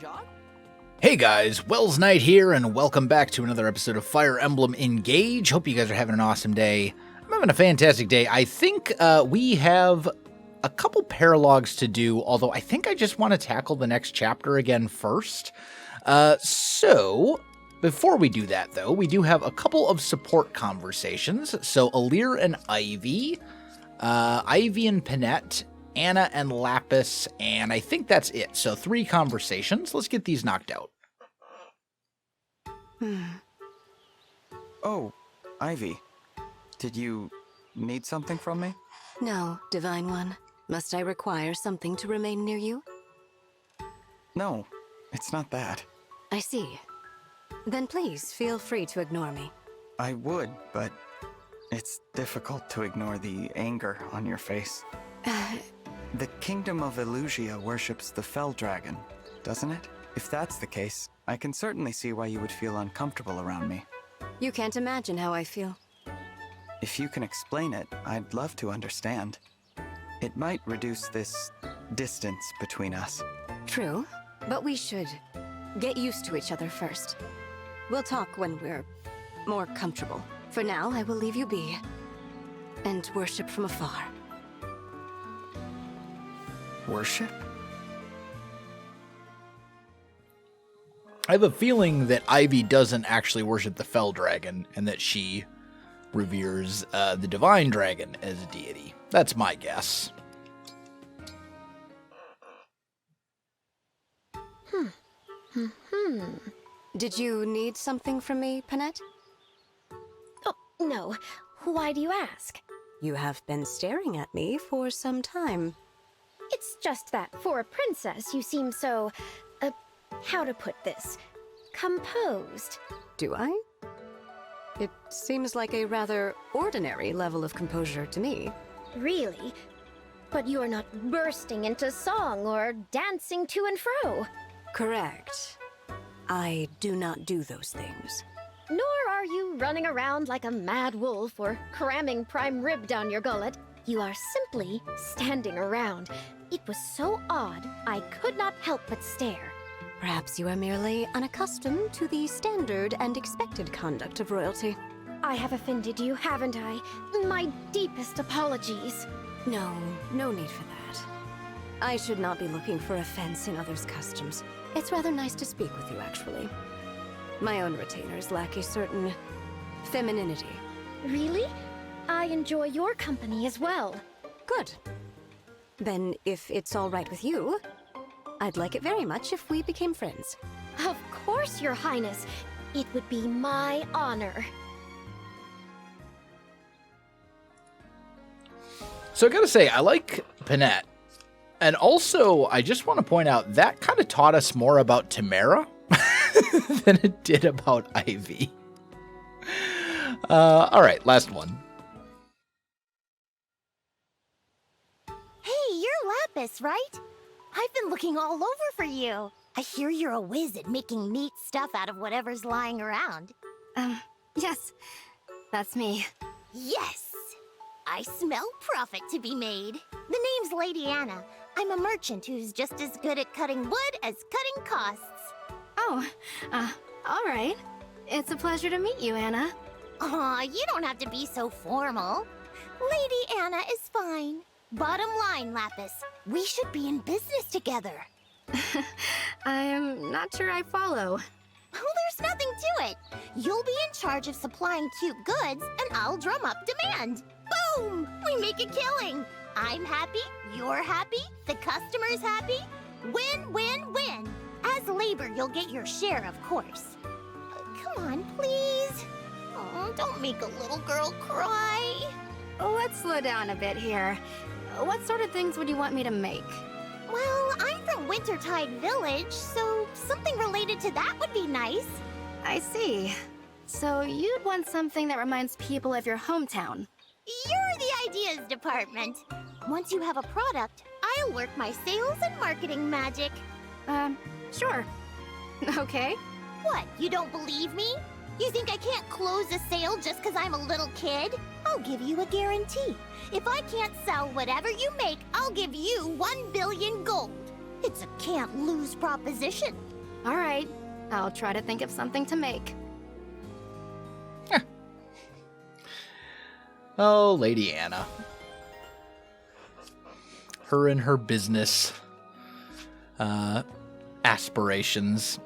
John? Hey guys, Welsknight here, and welcome back to another episode of Fire Emblem Engage. Hope you guys are having an awesome day. I'm having a fantastic day. I think we have a couple paralogs to do, although I think I just want to tackle the next chapter again first. So, before we do that, though, we do have a couple of support conversations. So, Alir and Ivy, Ivy and Panette, Anna and Lapis, and I think that's it. So 3 conversations. Let's get these knocked out. Oh, Ivy. Did you need something from me? No, Divine One. Must I require something to remain near you? No, it's not that. I see. Then please, feel free to ignore me. I would, but it's difficult to ignore the anger on your face. The Kingdom of Elusia worships the Fell Dragon, doesn't it? If that's the case, I can certainly see why you would feel uncomfortable around me. You can't imagine how I feel. If you can explain it, I'd love to understand. It might reduce this distance between us. True, but we should get used to each other first. We'll talk when we're more comfortable. For now, I will leave you be and worship from afar. Worship? I have a feeling that Ivy doesn't actually worship the Fell Dragon, and that she reveres the Divine Dragon as a deity. That's my guess. Did you need something from me, Panette? Oh, no. Why do you ask? You have been staring at me for some time. It's just that for a princess, you seem so, how to put this, composed. Do I? It seems like a rather ordinary level of composure to me. Really? But you are not bursting into song or dancing to and fro. Correct. I do not do those things. Nor are you running around like a mad wolf or cramming prime rib down your gullet. You are simply standing around. It was so odd, I could not help but stare. Perhaps you are merely unaccustomed to the standard and expected conduct of royalty. I have offended you, haven't I? My deepest apologies. No need for that. I should not be looking for offense in others' customs. It's rather nice to speak with you, actually. My own retainers lack a certain femininity. Really? I enjoy your company as well. Good. Then, if it's all right with you, I'd like it very much if we became friends. Of course, Your Highness. It would be my honor. So I gotta say, I like Panette. And also, I just want to point out, that kind of taught us more about Tamara than it did about Ivy. Alright, last one. Hey, you're Lapis, right? I've been looking all over for you. I hear you're a whiz at making neat stuff out of whatever's lying around. Yes, that's me. Yes! I smell profit to be made. The name's Lady Anna. I'm a merchant who's just as good at cutting wood as cutting costs. Oh, all right. It's a pleasure to meet you, Anna. Aw, you don't have to be so formal. Lady Anna is fine. Bottom line, Lapis, we should be in business together. I'm not sure I follow. Oh, there's nothing to it. You'll be in charge of supplying cute goods, and I'll drum up demand. Boom! We make a killing. I'm happy, you're happy, the customer's happy. Win, win, win. As labor, you'll get your share, of course. Come on, please. Oh, don't make a little girl cry. Let's slow down a bit here. What sort of things would you want me to make? Well, I'm from Wintertide Village, so something related to that would be nice. I see. So you'd want something that reminds people of your hometown. You're the ideas department. Once you have a product, I'll work my sales and marketing magic. Sure. Okay. What, you don't believe me? You think I can't close a sale just because I'm a little kid? I'll give you a guarantee. If I can't sell whatever you make, I'll give you 1 billion gold. It's a can't-lose proposition. All right, I'll try to think of something to make. Oh, Lady Anna. Her and her business aspirations.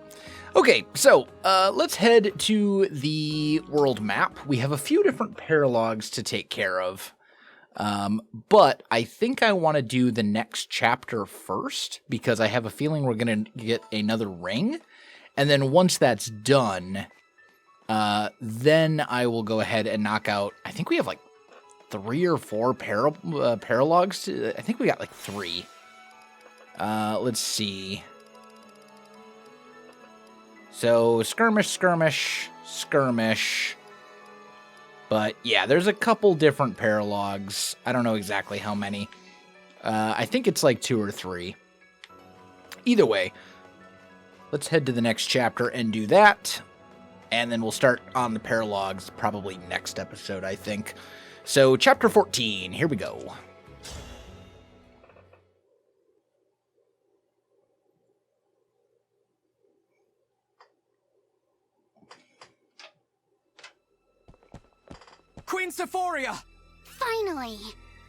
Okay, so let's head to the world map. We have a few different paralogs to take care of. But I think I want to do the next chapter first, because I have a feeling we're going to get another ring. And then once that's done, then I will go ahead and knock out, I think we have like 3 or 4 paralogs. I think we got like 3. Let's see. So skirmish, skirmish, skirmish. But yeah, there's a couple different paralogs. I don't know exactly how many. I think it's like 2 or 3. Either way, let's head to the next chapter and do that. And then we'll start on the paralogs probably next episode, I think. So chapter 14, here we go. Queen Sephoria! Finally!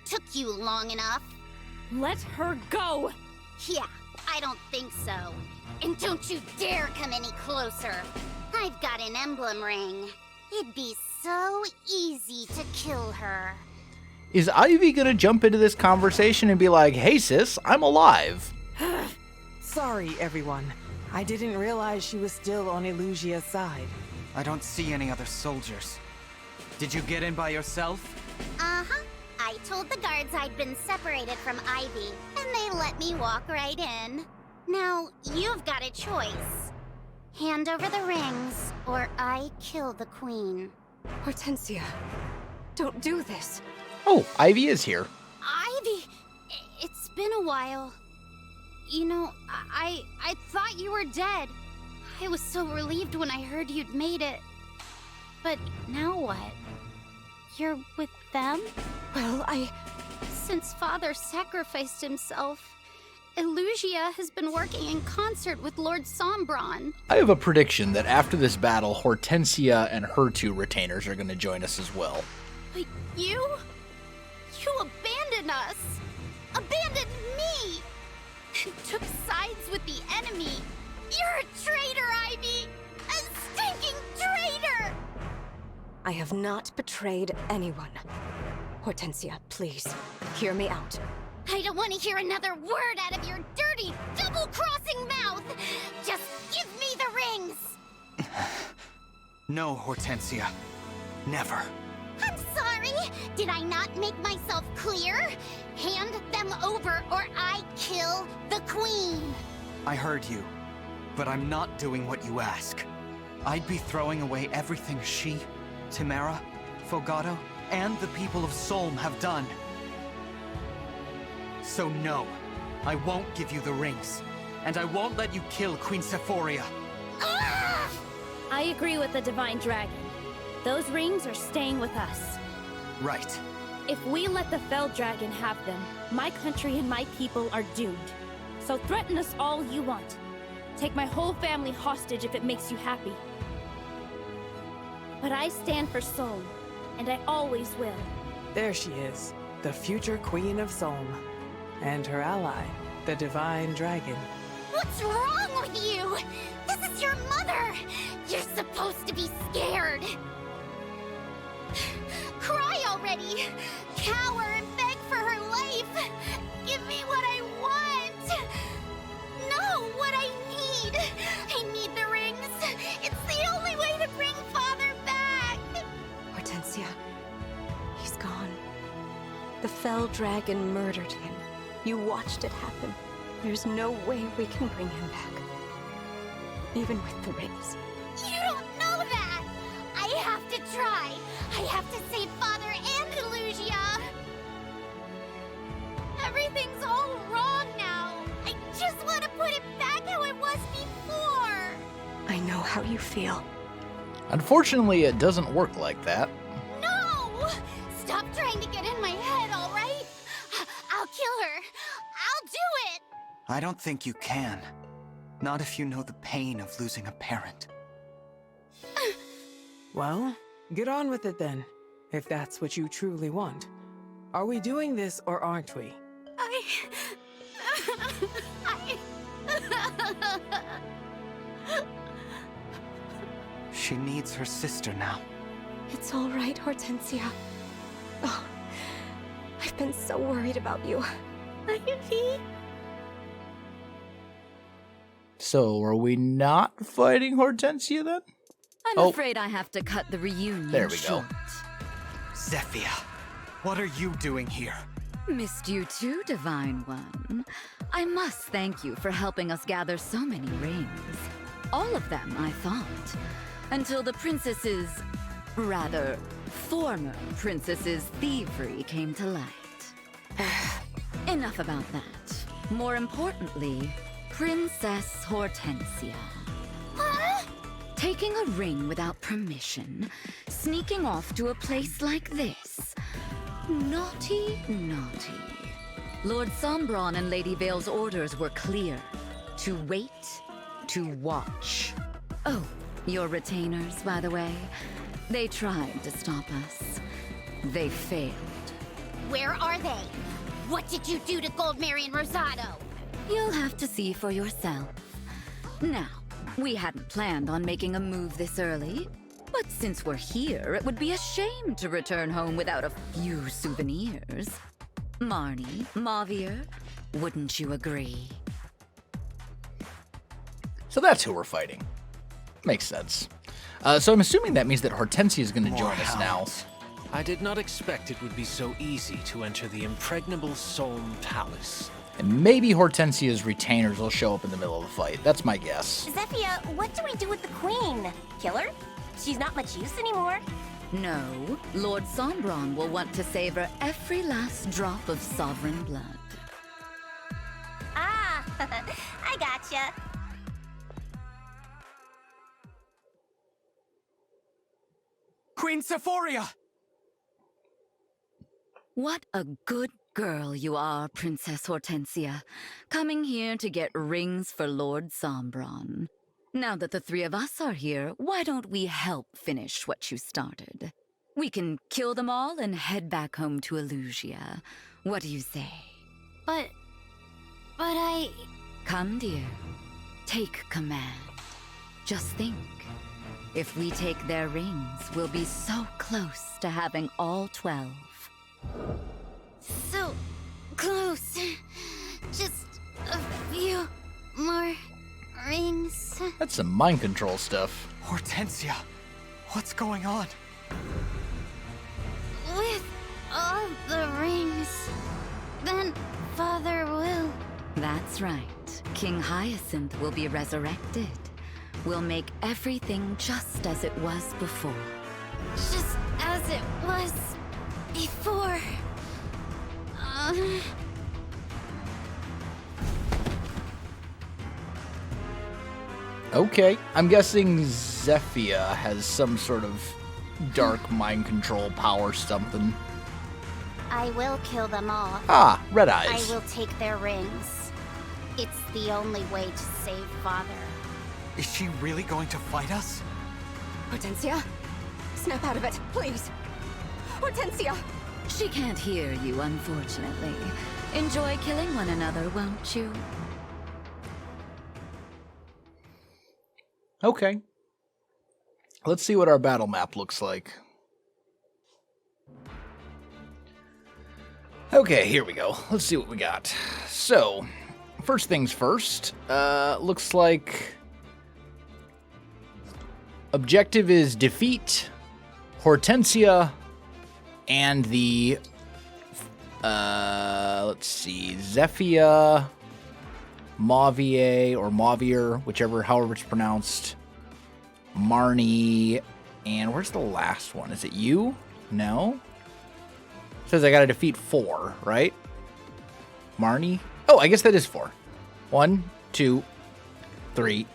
Took you long enough. Let her go! Yeah, I don't think so. And don't you dare come any closer. I've got an emblem ring. It'd be so easy to kill her. Is Ivy gonna jump into this conversation and be like, hey sis, I'm alive? Sorry, everyone. I didn't realize she was still on Elusia's side. I don't see any other soldiers. Did you get in by yourself? Uh-huh. I told the guards I'd been separated from Ivy, and they let me walk right in. Now, you've got a choice. Hand over the rings, or I kill the queen. Hortensia, don't do this. Oh, Ivy is here. Ivy, it's been a while. You know, I thought you were dead. I was so relieved when I heard you'd made it. But now what? You're with them? Well, Since Father sacrificed himself, Elusia has been working in concert with Lord Sombron. I have a prediction that after this battle, Hortensia and her 2 retainers are going to join us as well. But you abandoned us! Abandoned me! Took sides with the enemy! You're a traitor, Ivy! A stinking traitor! I have not betrayed anyone. Hortensia, please, hear me out. I don't want to hear another word out of your dirty, double-crossing mouth! Just give me the rings! No, Hortensia. Never. I'm sorry! Did I not make myself clear? Hand them over or I kill the queen! I heard you, but I'm not doing what you ask. I'd be throwing away everything she, Timera, Fogado, and the people of Solm have done. So no, I won't give you the rings, and I won't let you kill Queen Sephoria. Ah! I agree with the Divine Dragon. Those rings are staying with us. Right. If we let the Fell Dragon have them, my country and my people are doomed. So threaten us all you want. Take my whole family hostage if it makes you happy. But I stand for Solm, and I always will. There she is, the future Queen of Solm. And her ally, the Divine Dragon. What's wrong with you? This is your mother! You're supposed to be scared! Cry already! Cower and beg for her life! Give me what I want! No, what I need! I need the rings! It's the only way to bring Father back! Hortensia, he's gone. The Fell Dragon murdered him. You watched it happen. There's no way we can bring him back. Even with the rings. You don't know that! I have to try! I have to save Father and Elusia! Everything's all wrong now! I just want to put it back how it was before! I know how you feel. Unfortunately, it doesn't work like that. No! Stop trying to get in my head, all right? I'll kill her. I'll do it! I don't think you can. Not if you know the pain of losing a parent. Well, get on with it then, if that's what you truly want. Are we doing this or aren't we? She needs her sister now. It's all right, Hortensia. Oh, I've been so worried about you. Ivy? So, are we not fighting Hortensia then? I'm afraid I have to cut the reunion There we go. short. Zephyr, what are you doing here? Missed you too, Divine One. I must thank you for helping us gather so many rings. All of them, I thought. Until the princess's... rather, former princess's thievery came to light. Enough about that. More importantly, Princess Hortensia. Taking a ring without permission, sneaking off to a place like this. Naughty, naughty. Lord Sombron and Lady Vale's orders were clear. To wait, to watch. Oh, your retainers, by the way. They tried to stop us. They failed. Where are they? What did you do to Goldmary and Rosado? You'll have to see for yourself. Now, we hadn't planned on making a move this early, but since we're here, it would be a shame to return home without a few souvenirs. Marnie, Mavier, wouldn't you agree? So that's who we're fighting. Makes sense. So I'm assuming that means that Hortensia is going to join us now. I did not expect it would be so easy to enter the impregnable Solm Palace. And maybe Hortensia's retainers will show up in the middle of the fight. That's my guess. Zephyr, what do we do with the queen? Kill her? She's not much use anymore. No, Lord Sombron will want to savor every last drop of sovereign blood. Ah, I gotcha. Queen Sephoria! What a good girl you are, Princess Hortensia, coming here to get rings for Lord Sombron. Now that the three of us are here, why don't we help finish what you started? We can kill them all and head back home to Elusia. What do you say? But I... Come, dear. Take command. Just think. If we take their rings, we'll be so close to having all 12. So close. Just a few more rings. That's some mind control stuff. Hortensia, what's going on? With all the rings, then Father will... That's right. King Hyacinth will be resurrected. We'll make everything just as it was before. Just as it was before. Okay, I'm guessing Zephyr has some sort of dark mind control power something. I will kill them all. Ah, red eyes. I will take their rings. It's the only way to save Father. Is she really going to fight us? Hortensia, snap out of it, please. Hortensia! She can't hear you, unfortunately. Enjoy killing one another, won't you? Okay. Let's see what our battle map looks like. Okay, here we go. Let's see what we got. So, first things first. Looks like objective is defeat Hortensia and the let's see, Zephyr, Mavier or Mavier, however it's pronounced, Marnie, and where's the last one? Is it you? No. It says I gotta defeat 4, right? Marnie? Oh, I guess that is 4. 1, 2, 3,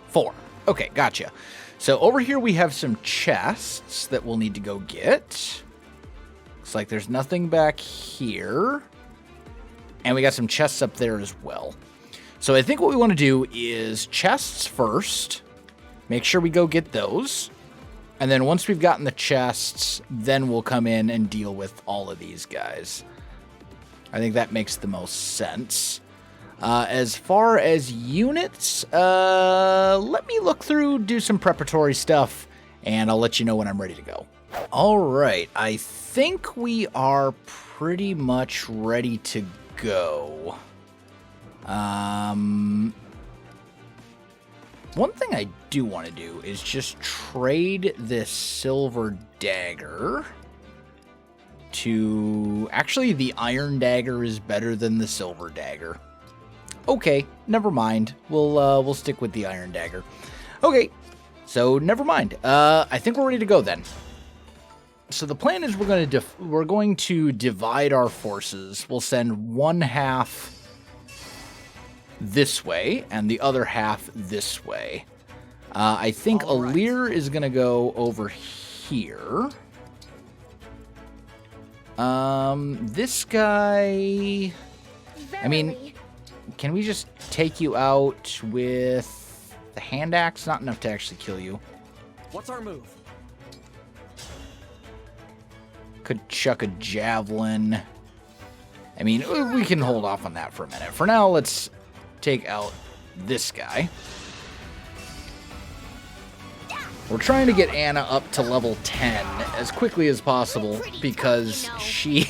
4. Okay, gotcha. So over here we have some chests that we'll need to go get. Looks like there's nothing back here. And we got some chests up there as well. So I think what we want to do is chests first. Make sure we go get those. And then once we've gotten the chests, then we'll come in and deal with all of these guys. I think that makes the most sense. As far as units, let me look through, do some preparatory stuff, and I'll let you know when I'm ready to go. All right, I think we are pretty much ready to go. One thing I do want to do is just trade this silver dagger to... Actually, the iron dagger is better than the silver dagger. Okay, never mind. We'll stick with the iron dagger. Okay, so never mind. I think we're ready to go then. So the plan is we're going to divide our forces. We'll send one half this way and the other half this way. I think Alir is going to go over here. This guy... I mean, can we just take you out with the hand axe? Not enough to actually kill you. What's our move? Could chuck a javelin. I mean, we can hold off on that for a minute. For now, let's take out this guy. We're trying to get Anna up to level 10 as quickly as possible because she...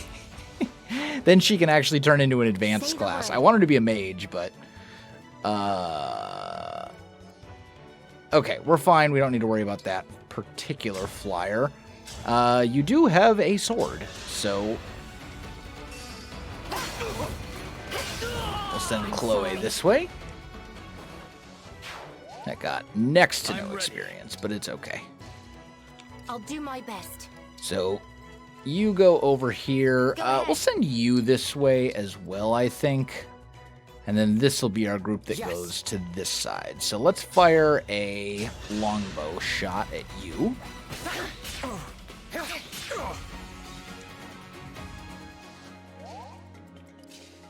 then she can actually turn into an advanced class. I want her to be a mage, but... Okay, we're fine. We don't need to worry about that particular flyer. You do have a sword, so... We'll send Chloe this way. That got next to no experience, but it's okay. I'll do my best. So, you go over here. We'll send you this way as well, I think. And then this will be our group that goes to this side. So let's fire a longbow shot at you.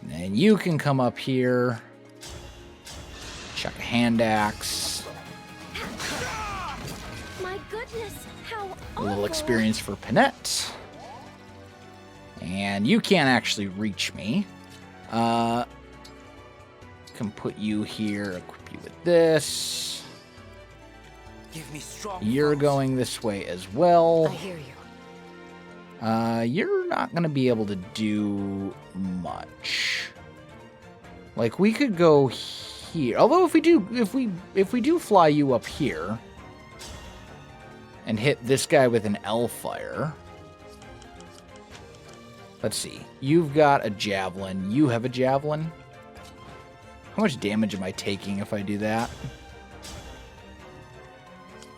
And then you can come up here. Chuck a hand axe. My goodness, how A little experience for Panette. And you can't actually reach me. Can put you here, equip you with this. Give me strong You're going this way as well. I hear you. You're not going to be able to do much. Like, we could go here. Although if we do fly you up here and hit this guy with an L fire. Let's see. You've got a javelin. You have a javelin. How much damage am I taking if I do that?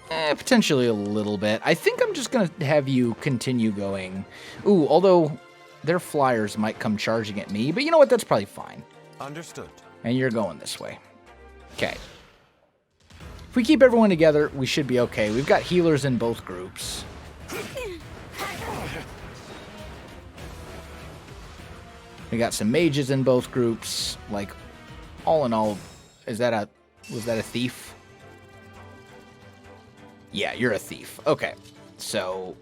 Potentially a little bit. I think I'm just going to have you continue going. Ooh, although their flyers might come charging at me. But you know what? That's probably fine. Understood. And you're going this way. Okay. If we keep everyone together, we should be okay. We've got healers in both groups. We got some mages in both groups. Like, all in all, was that a thief? Yeah, you're a thief. Okay. So,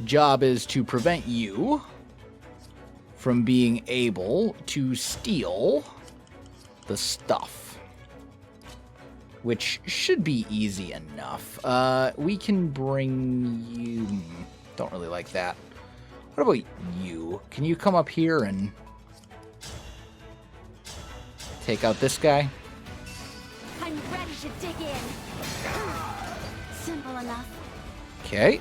job is to prevent you from being able to steal the stuff, which should be easy enough. We can bring you... Don't really like that. What about you? Can you come up here and take out this guy? I'm ready to dig in. Simple enough. Okay.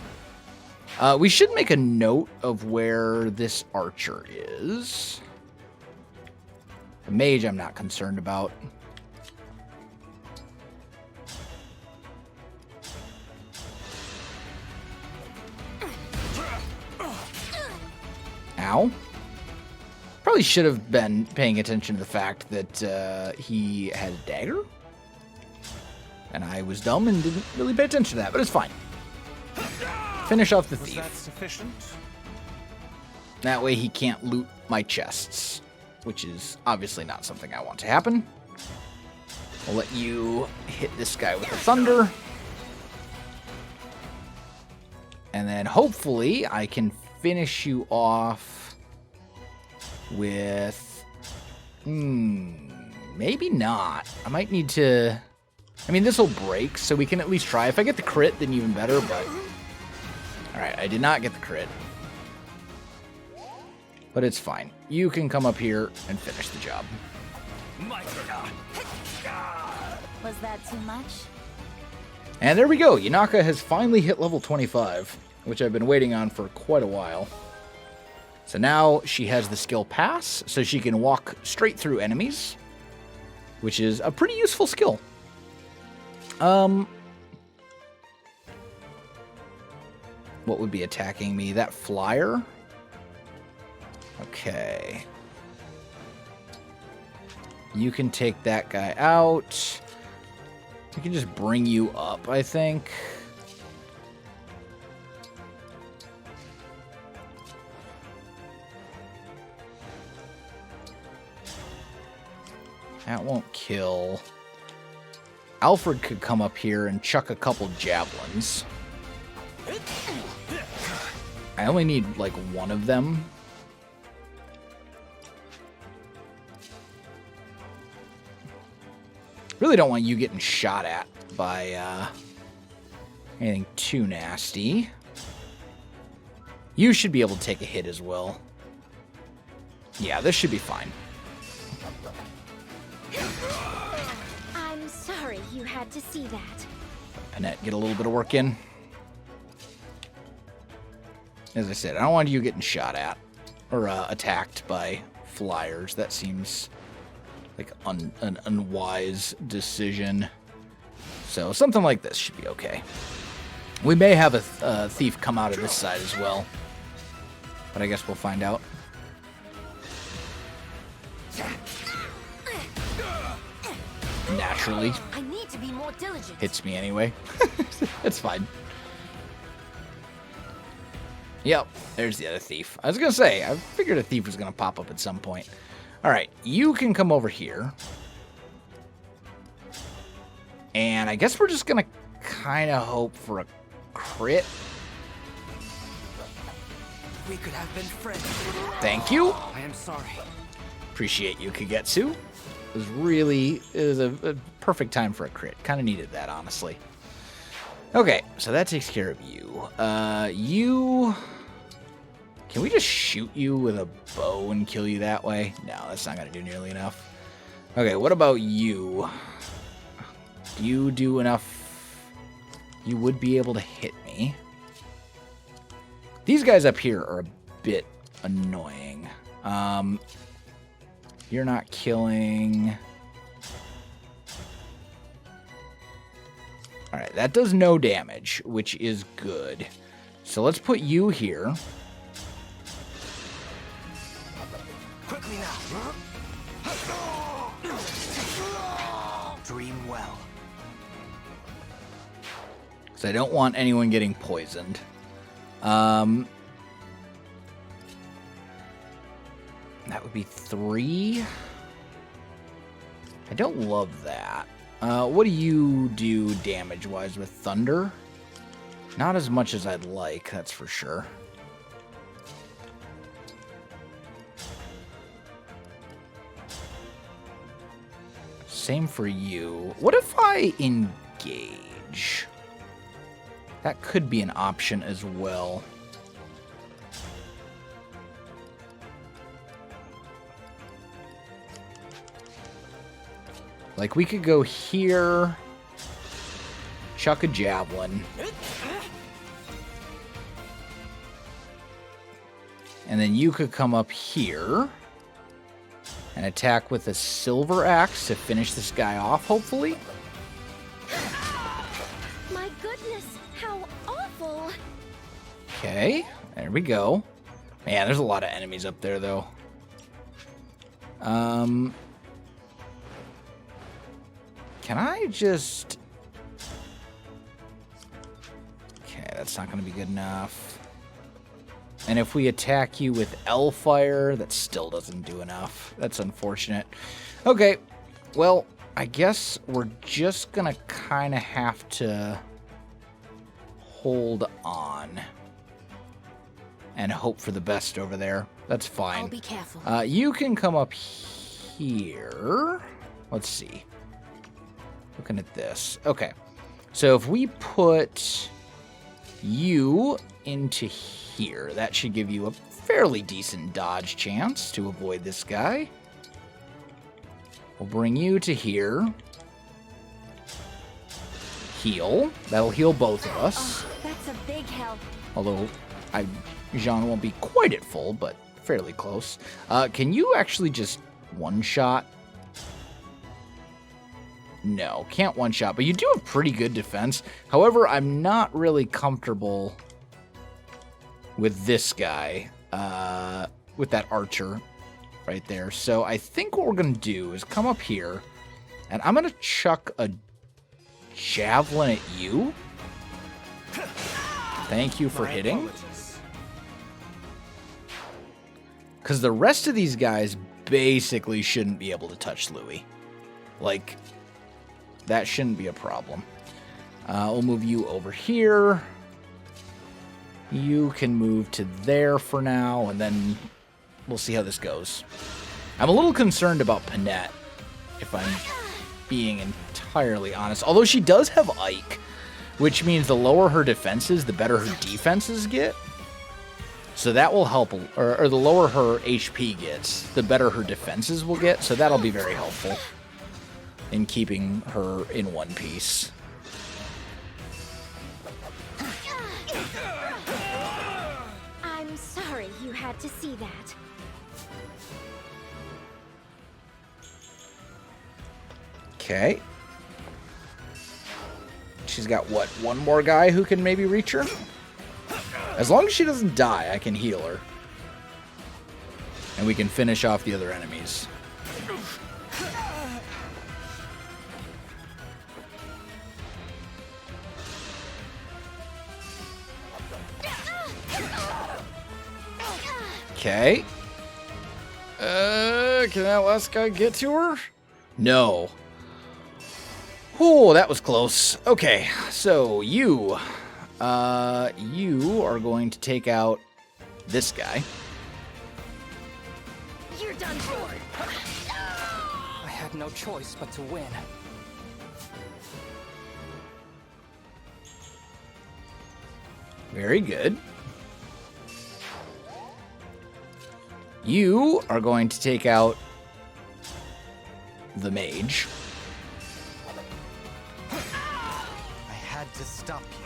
We should make a note of where this archer is. The mage I'm not concerned about. Ow. Probably should have been paying attention to the fact that he had a dagger. And I was dumb and didn't really pay attention to that, but it's fine. Finish off the thief. Was that sufficient? That way he can't loot my chests. which is obviously not something I want to happen. I'll let you hit this guy with the thunder. And then hopefully I can finish you off with... maybe not. I might need to... I mean, this will break, so we can at least try. If I get the crit, then even better, but... Alright, I did not get the crit. But it's fine. You can come up here and finish the job. Was that too much? And there we go. Yanaka has finally hit level 25, which I've been waiting on for quite a while. So now she has the skill pass, so she can walk straight through enemies, which is a pretty useful skill. What would be attacking me? That flyer? Okay. You can take that guy out. We can just bring you up, I think. That won't kill. Alfred could come up here and chuck a couple javelins. I only need, like, one of them. Really don't want you getting shot at by anything too nasty. You should be able to take a hit as well. Yeah, this should be fine. I'm sorry you had to see that. Annette, get a little bit of work in. As I said, I don't want you getting shot at or attacked by flyers. That seems like an unwise decision. So something like this should be okay. We may have a thief come out of this side as well, but I guess we'll find out. Naturally. I need to be more diligent. Hits me anyway. It's fine. Yep, there's the other thief. I was going to say, I figured a thief was going to pop up at some point. Alright, you can come over here. And I guess we're just going to kind of hope for a crit. We could have been friends. Thank you. I am sorry. Appreciate you, Kagetsu. It was a perfect time for a crit. Kind of needed that, honestly. Okay, so that takes care of you. Can we just shoot you with a bow and kill you that way? No, that's not going to do nearly enough. Okay, what about you? Do you do enough? You would be able to hit me. These guys up here are a bit annoying. You're not killing. Alright, that does no damage, which is good. So let's put you here. Quickly now. Dream well. Because I don't want anyone getting poisoned. That would be 3. I don't love that. What do you do damage-wise with Thunder? Not as much as I'd like, that's for sure. Same for you. What if I engage? That could be an option as well. Like, we could go here, chuck a javelin, and then you could come up here and attack with a silver axe to finish this guy off, hopefully. My goodness, how awful! Okay, there we go. Man, there's a lot of enemies up there, though. Can I just... Okay, that's not going to be good enough. And if we attack you with L-Fire, that still doesn't do enough. That's unfortunate. Okay, well, I guess we're just going to kind of have to hold on and hope for the best over there. That's fine. I'll be careful. You can come up here. Let's see. Looking at this. Okay. So if we put you into here, that should give you a fairly decent dodge chance to avoid this guy. We'll bring you to here. Heal. That'll heal both of us. Oh, that's a big help. Although Jean won't be quite at full, but fairly close. Can you actually just one-shot? No, can't one-shot, but you do have pretty good defense. However, I'm not really comfortable with this guy, with that archer right there. So I think what we're going to do is come up here, and I'm going to chuck a javelin at you. Thank you for hitting. Because the rest of these guys basically shouldn't be able to touch Louis. Like, that shouldn't be a problem. We'll move you over here. You can move to there for now, and then we'll see how this goes. I'm a little concerned about Panette, if I'm being entirely honest. Although she does have Ike, which means the lower her defenses, the better her defenses get. So that will help, or the lower her HP gets, the better her defenses will get. So that'll be very helpful in keeping her in one piece. I'm sorry you had to see that. Okay. She's got, what, one more guy who can maybe reach her? As long as she doesn't die, I can heal her. And we can finish off the other enemies. Okay. Can that last guy get to her? No. Oh, that was close. Okay, so you are going to take out this guy. You're done for. I had no choice but to win. Very good. You are going to take out the mage. I had to stop you.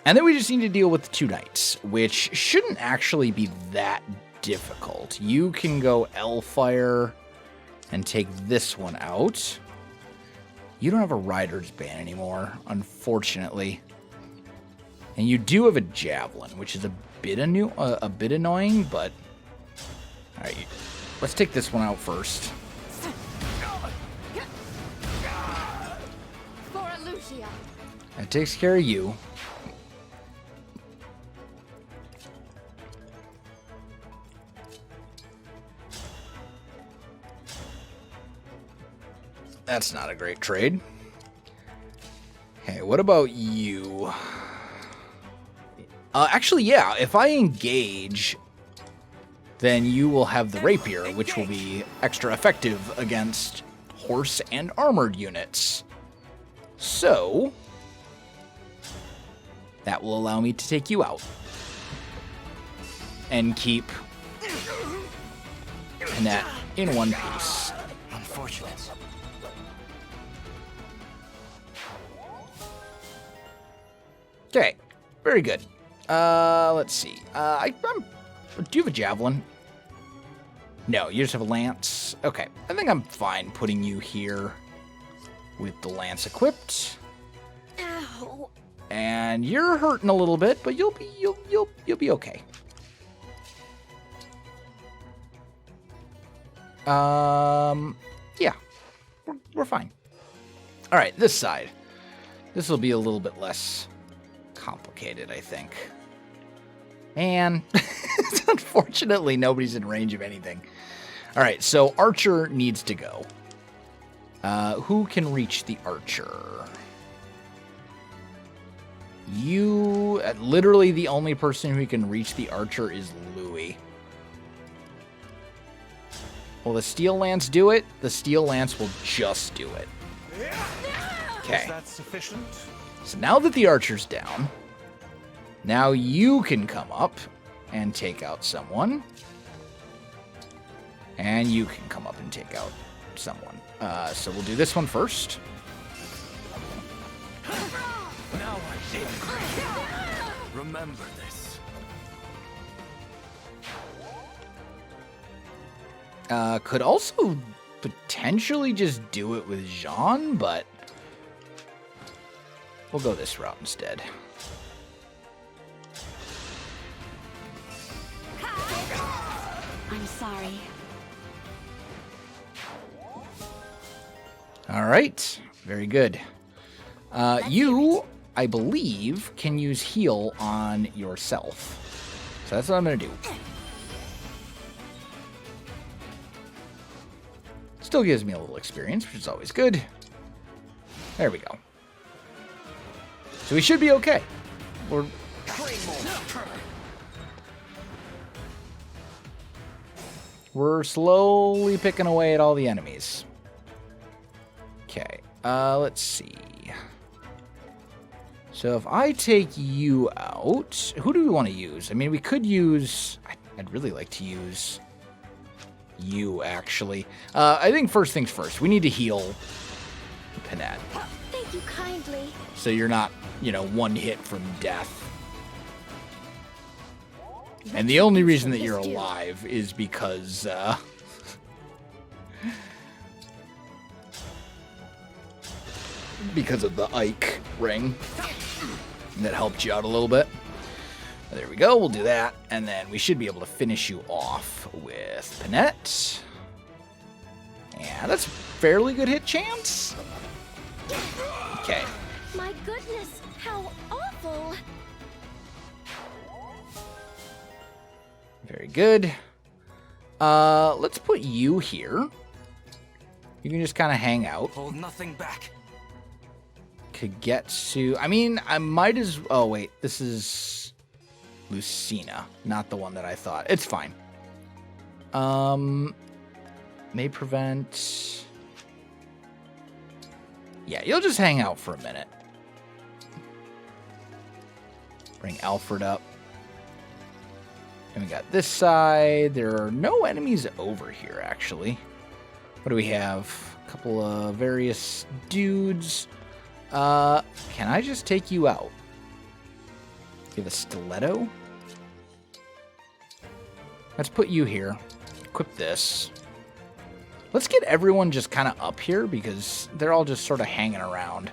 And then we just need to deal with the two knights, which shouldn't actually be that difficult. You can go L-Fire and take this one out. You don't have a rider's ban anymore, unfortunately. And you do have a javelin, which is a bit annoying, but all right, let's take this one out first. For Lucia. That takes care of you. That's not a great trade. Okay, what about you? Actually, yeah, if I engage, then you will have the rapier, which will be extra effective against horse and armored units. So, that will allow me to take you out. And keep Panette in one piece. Unfortunate. Okay, very good. Let's see. Do you have a javelin? No, you just have a lance. Okay, I think I'm fine putting you here with the lance equipped. Ow. And you're hurting a little bit, but you'll be okay. Yeah, we're fine. All right, this side. This will be a little bit less complicated, I think. And unfortunately, nobody's in range of anything. All right, so Archer needs to go. Who can reach the Archer? You, literally the only person who can reach the Archer is Louis. Will the Steel Lance do it? The Steel Lance will just do it. Okay. Is that sufficient? So now that the Archer's down, now you can come up and take out someone. And you can come up and take out someone. So we'll do this one first. Now I think. Remember this. Could also potentially just do it with Jean, but we'll go this route instead. I'm sorry. All right. Very good. You, I believe, can use heal on yourself. So that's what I'm going to do. Still gives me a little experience, which is always good. There we go. So we should be okay. We're slowly picking away at all the enemies. Okay, let's see. So if I take you out, who do we want to use? I mean, we could use... I'd really like to use you, actually. I think first things first. We need to heal Panette. Thank you kindly. So you're not, one hit from death. And the only reason that you're alive is because, because of the Ike ring. That helped you out a little bit. There we go, we'll do that. And then we should be able to finish you off with Panette. Yeah, that's a fairly good hit chance. Okay. My goodness, how awful. Very good. Let's put you here. You can just kind of hang out. Hold nothing back. Kagetsu. I mean, I might as... Oh, wait. This is Lucina, not the one that I thought. It's fine. May prevent... Yeah, you'll just hang out for a minute. Bring Alfred up. And we got this side. There are no enemies over here, actually. What do we have? A couple of various dudes. Can I just take you out? You have a stiletto? Let's put you here. Equip this. Let's get everyone just kind of up here because they're all just sort of hanging around.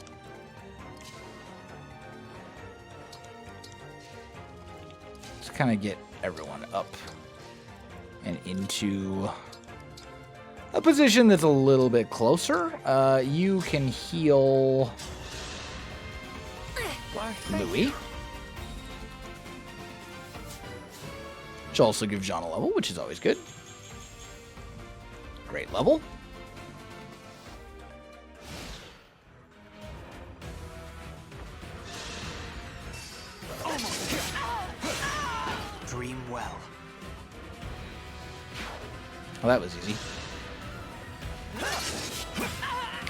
Let's kind of get everyone up and into a position that's a little bit closer. You can heal Louis. Which also gives Jean a level, which is always good. Great level. Dream well. Well, that was easy.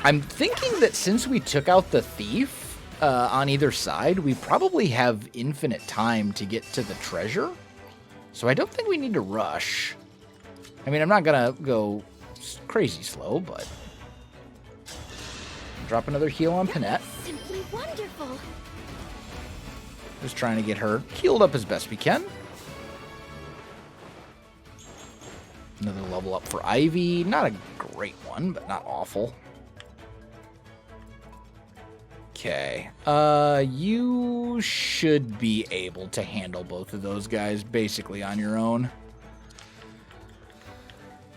I'm thinking that since we took out the thief on either side, we probably have infinite time to get to the treasure. So I don't think we need to rush. I mean, I'm not going to go crazy slow, but... Drop another heal on Panette. Simply wonderful. Just trying to get her healed up as best we can. Another level up for Ivy. Not a great one, but not awful. Okay. You should be able to handle both of those guys basically on your own.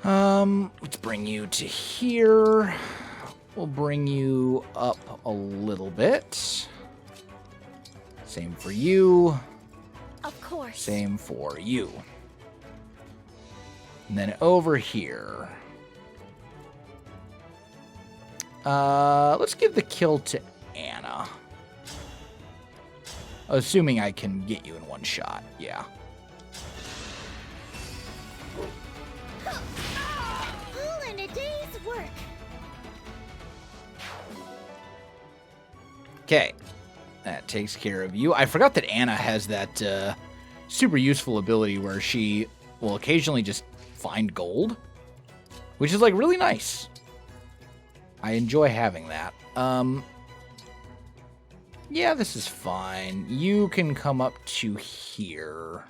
Let's bring you to here. We'll bring you up a little bit. Same for you. Of course. Same for you. And then over here. Let's give the kill to Anna. Assuming I can get you in one shot. Yeah. All in a day's work. Okay. That takes care of you. I forgot that Anna has that super useful ability where she will occasionally just find gold, which is like really nice. I enjoy having that. Yeah, this is fine. You can come up to here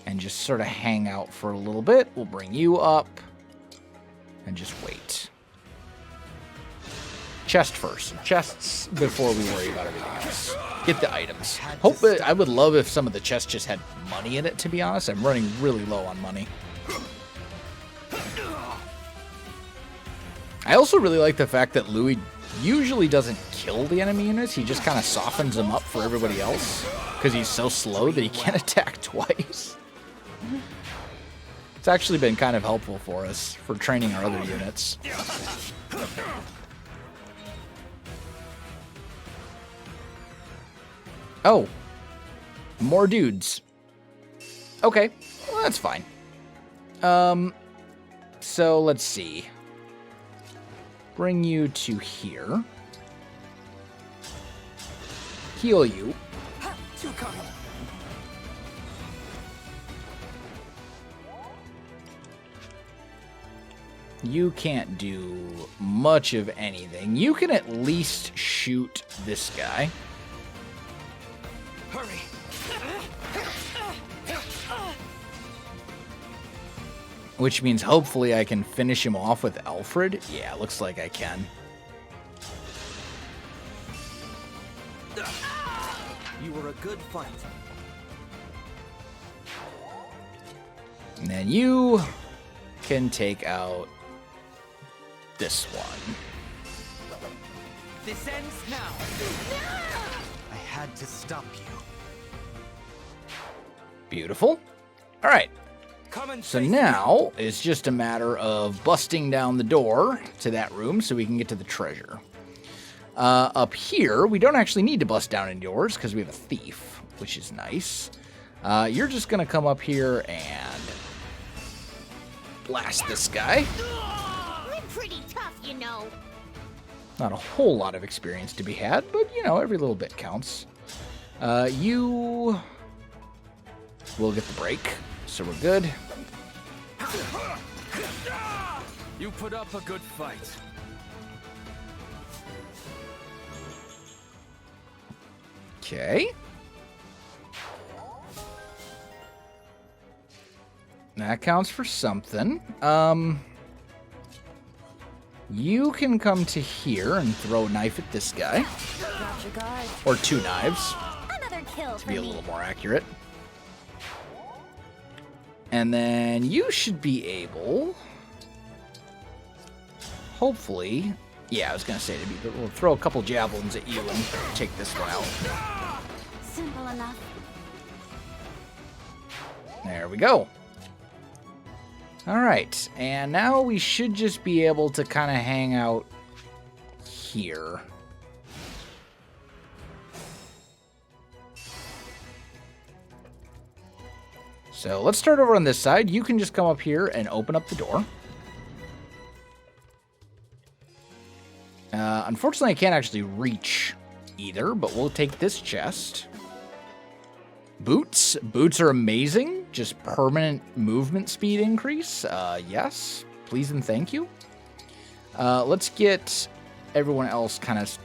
and just sort of hang out for a little bit. We'll bring you up and just wait. Chest first. Chests before we worry about everything else. Get the items. I would love if some of the chests just had money in it, to be honest. I'm running really low on money. I also really like the fact that Louis usually doesn't kill the enemy units. He just kind of softens them up for everybody else because he's so slow that he can't attack twice. It's actually been kind of helpful for us for training our other units. Oh, more dudes. Okay, well, that's fine. So let's see. Bring you to here. Heal you. You can't do much of anything. You can at least shoot this guy. Hurry. Which means hopefully I can finish him off with Alfred. Yeah, looks like I can. You were a good fight. And then you can take out this one. This ends now. I had to stop you. Beautiful. All right. So So now it's just a matter of busting down the door to that room so we can get to the treasure. Up here, we don't actually need to bust down any doors because we have a thief, which is nice. You're just going to come up here and blast this guy. I'm pretty tough, you know. Not a whole lot of experience to be had, but, you know, every little bit counts. You will get the break, so we're good. You put up a good fight. Okay. That counts for something. You can come to here and throw a knife at this guy. Or two knives, Another kill to for be a me. little more accurate. And then you should be able, hopefully, yeah, I was going to say, we'll throw a couple javelins at you and take this one out. Simple enough. There we go. All right, and now we should just be able to kind of hang out here. So let's start over on this side. You can just come up here and open up the door. Unfortunately, I can't actually reach either, but we'll take this chest. Boots. Boots are amazing. Just permanent movement speed increase. Yes. Please and thank you. Let's get everyone else kind of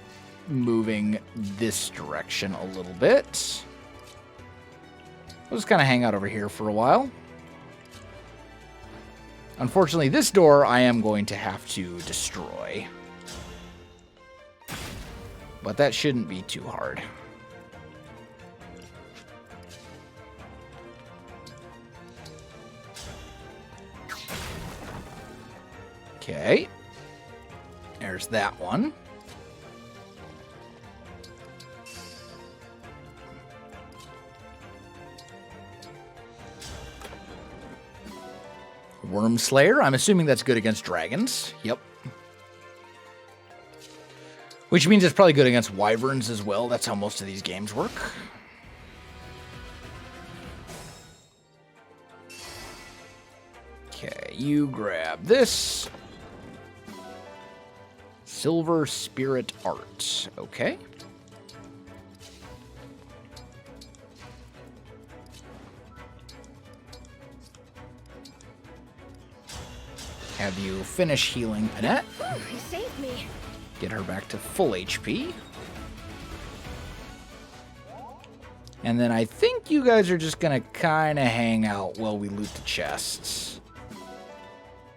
moving this direction a little bit. We'll just kind of hang out over here for a while. Unfortunately, this door I am going to have to destroy. But that shouldn't be too hard. Okay. There's that one. Worm Slayer. I'm assuming that's good against dragons. Yep. Which means it's probably good against wyverns as well. That's how most of these games work. Okay, you grab this. Silver Spirit Art. Okay. Have you finish healing Panette. You saved me. Get her back to full HP. And then I think you guys are just going to kind of hang out while we loot the chests.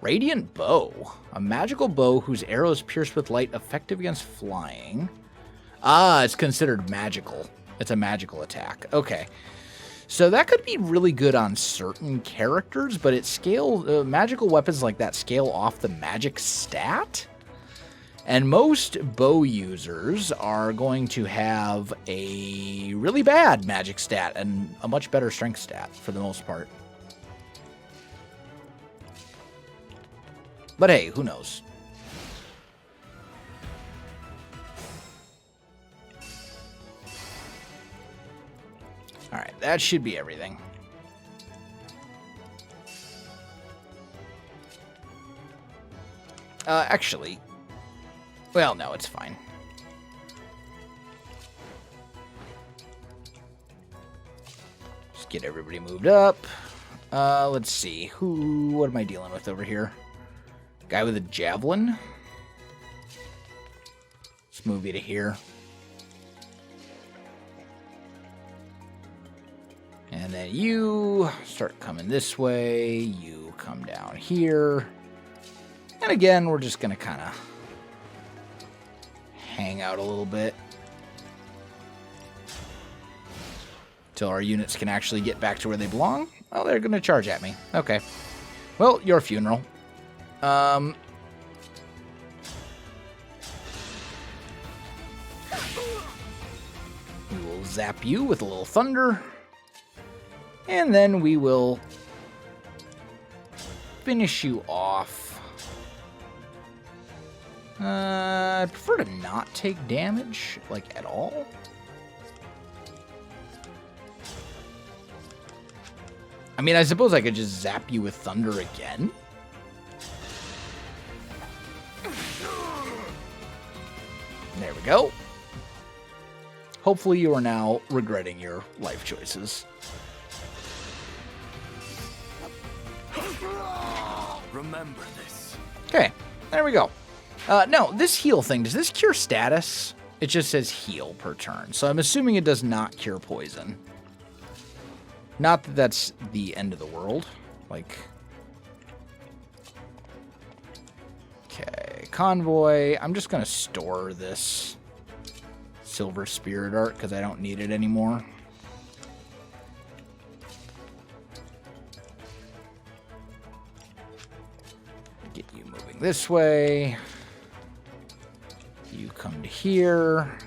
Radiant Bow. A magical bow whose arrows pierce with light, effective against flying. Ah, it's considered magical. It's a magical attack. Okay. So that could be really good on certain characters, but it scales, magical weapons like that scale off the magic stat. And most bow users are going to have a really bad magic stat and a much better strength stat for the most part. But hey, who knows? Alright, that should be everything. Actually, well, no, it's fine. Just get everybody moved up. Let's see. What am I dealing with over here? Guy with a javelin. Let's move you to here. And then you start coming this way. You come down here. And again, we're just going to kind of hang out a little bit till our units can actually get back to where they belong. Oh, they're going to charge at me. Okay. Well, your funeral. We will zap you with a little thunder. And then we will finish you off. I prefer to not take damage, like, at all. I mean, I suppose I could just zap you with thunder again. There we go. Hopefully you are now regretting your life choices. Remember this. Okay, there we go. No, this heal thing, does this cure status? It just says heal per turn, so I'm assuming it does not cure poison. Not that that's the end of the world. Like, okay, convoy. I'm just going to store this silver spirit art because I don't need it anymore. Get you moving this way. You come to here.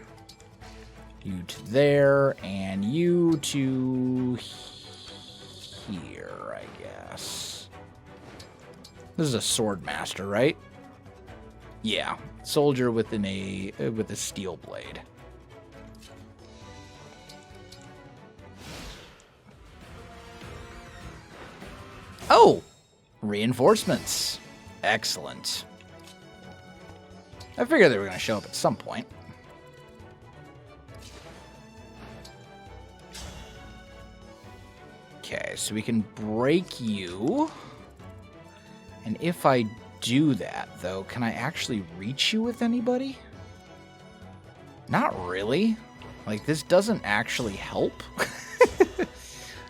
You to there. And you to here, I guess. This is a sword master, right? Yeah, soldier with a steel blade. Oh, reinforcements. Excellent. I figured they were going to show up at some point. Okay, so we can break you. And if I do that, though, can I actually reach you with anybody? Not really. Like, this doesn't actually help.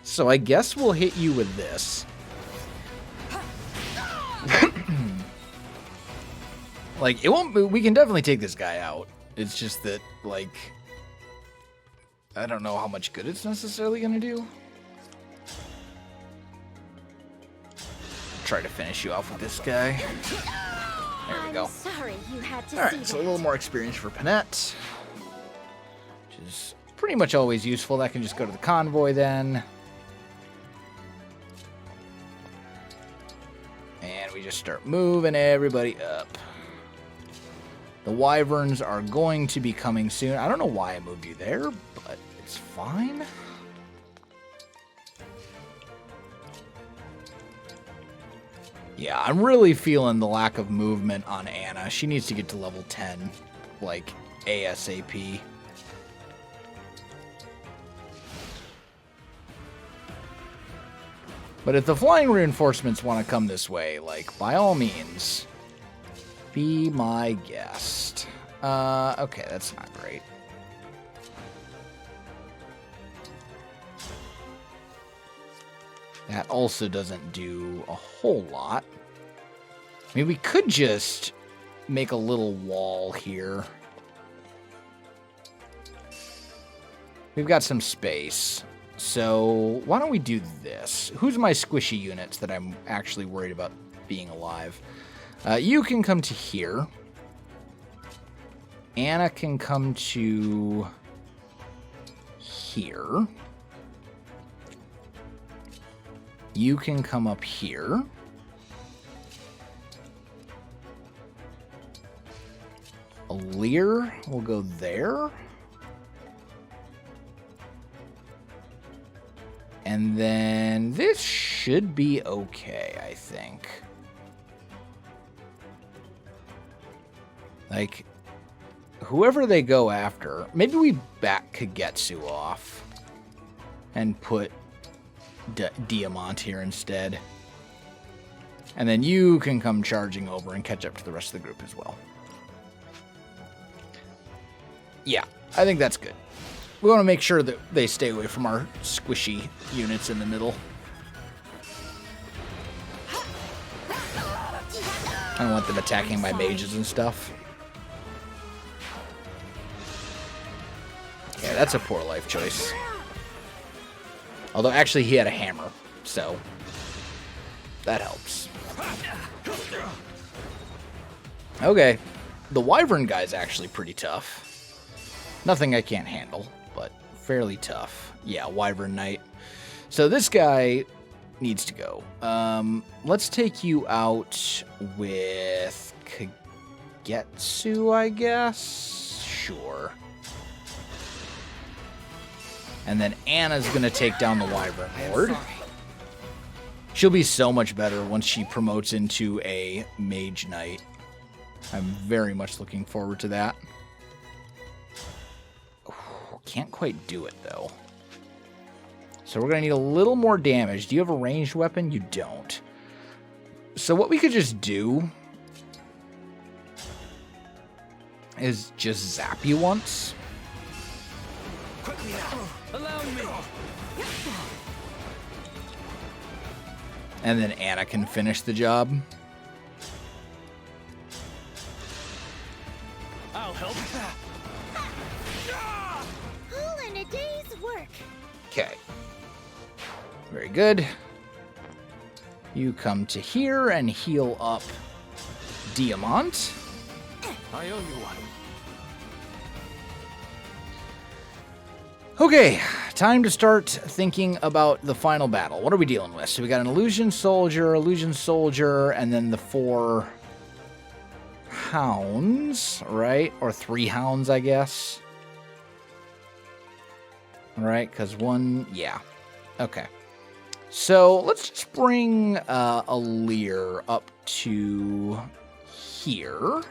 So I guess we'll hit you with this. Like, it won't. We can definitely take this guy out. It's just that, like, I don't know how much good it's necessarily going to do. Try to finish you off with this guy. There we go. I'm sorry you had to All see right, so a that. little more experience for Panette, which is pretty much always useful. That can just go to the convoy then. just start moving everybody up. The wyverns are going to be coming soon. I don't know why I moved you there, but it's fine. Yeah, I'm really feeling the lack of movement on Anna. She needs to get to level 10, like, ASAP. But if the flying reinforcements want to come this way, like, by all means, be my guest. Okay, that's not great. That also doesn't do a whole lot. I mean, we could just make a little wall here. We've got some space. So why don't we do this? Who's my squishy units that I'm actually worried about being alive? You can come to here. Anna can come to here. You can come up here. Lear will go there. And then this should be okay, I think. Like, whoever they go after, maybe we back Kagetsu off and put Diamant here instead. And then you can come charging over and catch up to the rest of the group as well. Yeah, I think that's good. We want to make sure that they stay away from our squishy units in the middle. I don't want them attacking my mages and stuff. Yeah, that's a poor life choice. Although, actually, he had a hammer, so that helps. Okay, the wyvern guy's actually pretty tough. Nothing I can't handle, but fairly tough. Yeah, wyvern knight. So this guy needs to go. Let's take you out with Kagetsu, I guess? Sure. And then Anna's going to take down the wyvern lord. She'll be so much better once she promotes into a mage knight. I'm very much looking forward to that. Can't quite do it, though. So we're going to need a little more damage. Do you have a ranged weapon? You don't. So what we could just do is just zap you once. Quickly now. Allow me. And then Anna can finish the job. I'll help. All in a day's work. Okay. Very good. You come to here and heal up Diamant. I owe you one. Okay, time to start thinking about the final battle. What are we dealing with? So we got an illusion soldier, and then the 4 hounds, right? Or 3 hounds, I guess. All right, because 1, yeah. Okay. So let's just bring a Lear up to here.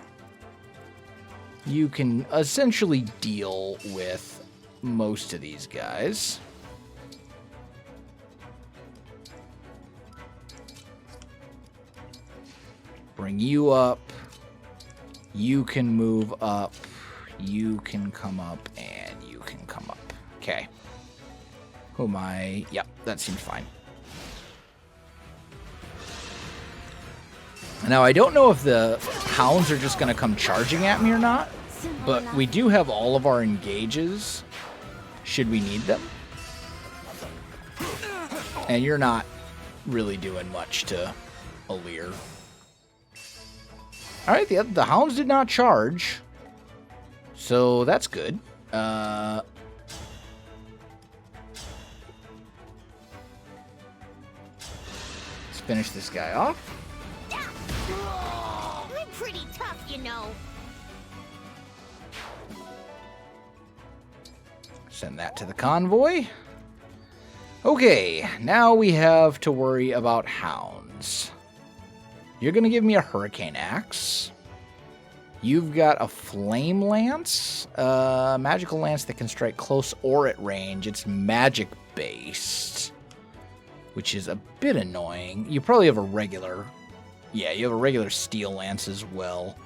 You can essentially deal with most of these guys. Bring you up. You can move up. You can come up, and you can come up. Okay. Who am I? Yep, that seems fine. Now, I don't know if the hounds are just going to come charging at me or not, but we do have all of our engages, should we need them. And you're not really doing much to Alear. Alright, the hounds did not charge, so that's good. Let's finish this guy off. I'm pretty tough, you know. Send that to the convoy. Okay, now we have to worry about hounds. You're going to give me a hurricane axe. You've got a flame lance, a magical lance that can strike close or at range. It's magic based, which is a bit annoying. You probably have a regular, yeah, you have a regular steel lance as well.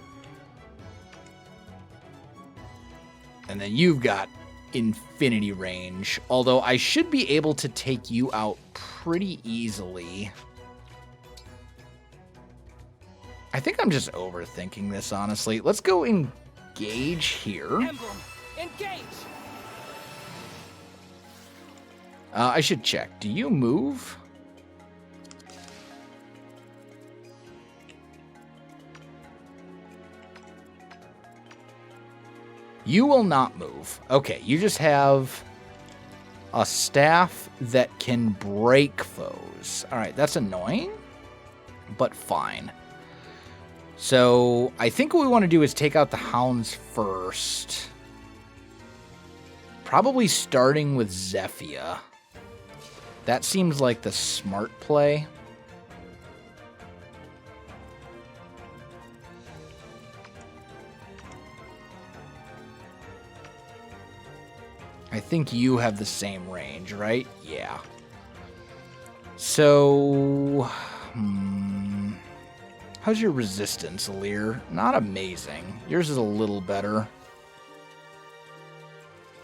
And then you've got infinity range, although I should be able to take you out pretty easily. I think I'm just overthinking this, honestly. Let's go engage here. Emblem, engage! I should check. Do you move? You will not move. Okay, you just have a staff that can break foes. All right, that's annoying, but fine. So I think what we want to do is take out the hounds first. Probably starting with Zephia. That seems like the smart play. I think you have the same range, right? Yeah. So, how's your resistance, Alir? Not amazing. Yours is a little better.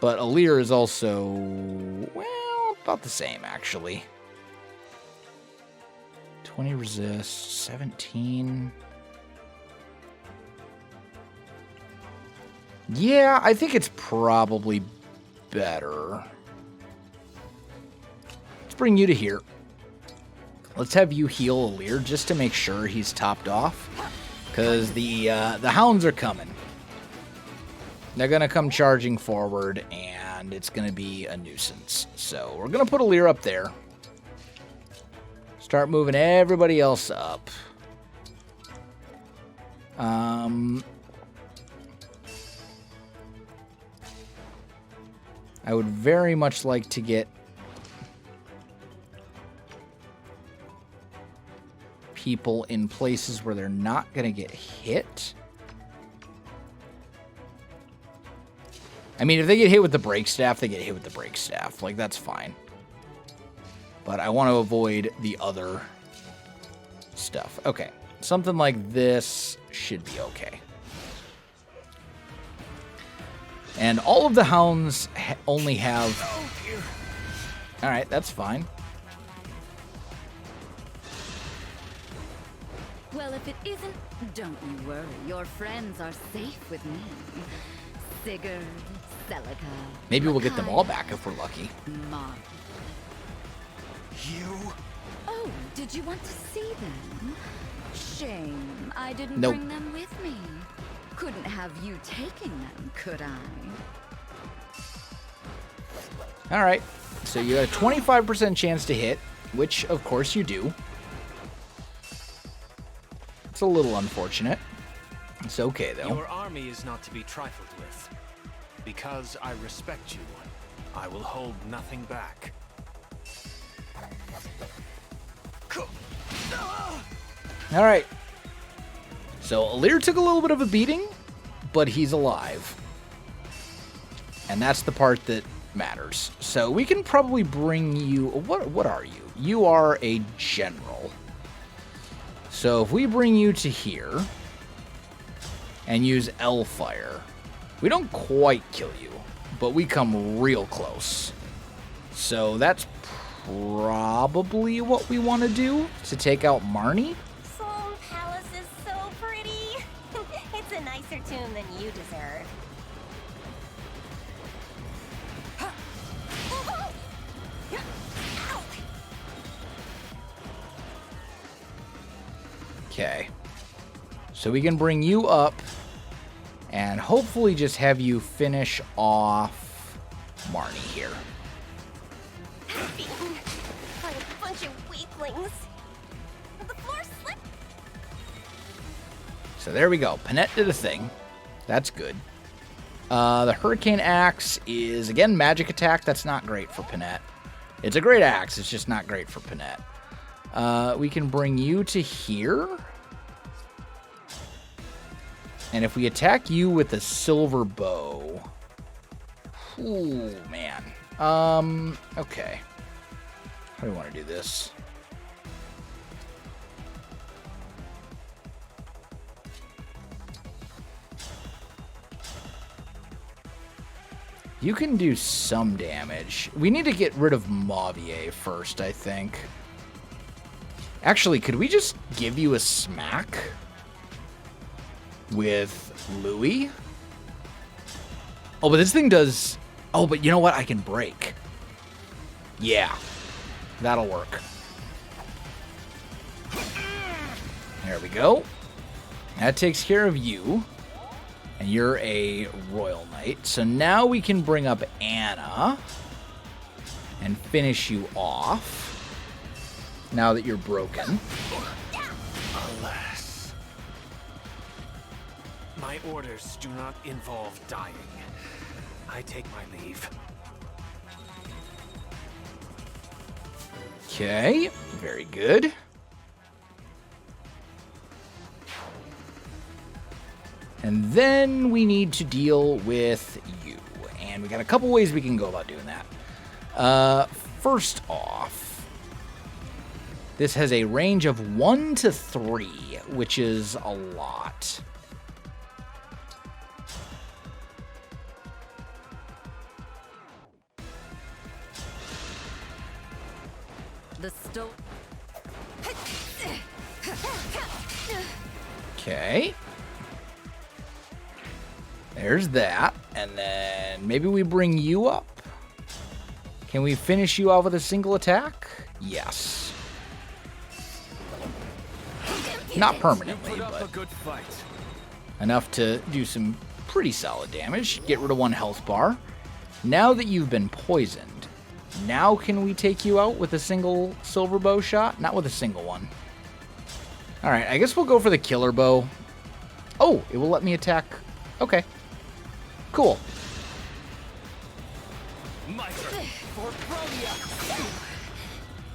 But Alir is also, well, about the same, actually. 20 resist, 17. Yeah, I think it's probably better. Let's bring you to here. Let's have you heal Alir just to make sure he's topped off, because the hounds are coming. They're gonna come charging forward, and it's gonna be a nuisance. So we're gonna put Alir up there. Start moving everybody else up. I would very much like to get people in places where they're not going to get hit. I mean, if they get hit with the break staff, they get hit with the break staff. Like, that's fine. But I want to avoid the other stuff. Okay. Something like this should be okay. And all of the hounds only have... Alright, that's fine. Well, if it isn't, don't you worry. Your friends are safe with me. Sigurd, Celica... Maybe we'll get them all back if we're lucky. Mark. You? Oh, did you want to see them? Shame I didn't Nope. bring them with me. Couldn't have you taking them, could I? Alright, so you got a 25% chance to hit, which of course you do. It's a little unfortunate. It's okay though. Your army is not to be trifled with. Because I respect you, I will hold nothing back. Alright. So Alir took a little bit of a beating, but he's alive. And that's the part that matters. So we can probably bring you... What are you? You are a general. So if we bring you to here and use L-Fire, we don't quite kill you, but we come real close. So that's probably what we want to do to take out Marnie. Solm Palace is so pretty. It's a nicer tune than you deserve. Okay. So we can bring you up and hopefully just have you finish off Marnie here. Beaten by a bunch of weaklings. The floor slipped. So there we go. Panette did a thing. That's good. The Hurricane Axe is, again, magic attack. That's not great for Panette. It's a great axe. It's just not great for Panette. We can bring you to here. And if we attack you with a silver bow... Ooh, man. Okay. How do we want to do this? You can do some damage. We need to get rid of Mauvier first, I think. Actually, could we just give you a smack with Louis? Oh, but this thing does... Oh, but you know what? I can break. Yeah. That'll work. There we go. That takes care of you. And you're a Royal Knight. So now we can bring up Anna and finish you off. Now that you're broken. Alas. My orders do not involve dying. I take my leave. Okay, very good. And then we need to deal with you. And we got a couple ways we can go about doing that. First off, this has a range of 1 to 3, which is a lot. Okay. There's that. And then maybe we bring you up. Can we finish you off with a single attack? Yes. Not permanently, but enough to do some pretty solid damage. Get rid of 1 health bar. Now that you've been poisoned, now can we take you out with a single silver bow shot? Not with a single one. Alright, I guess we'll go for the killer bow. Oh, it will let me attack. Okay. Cool.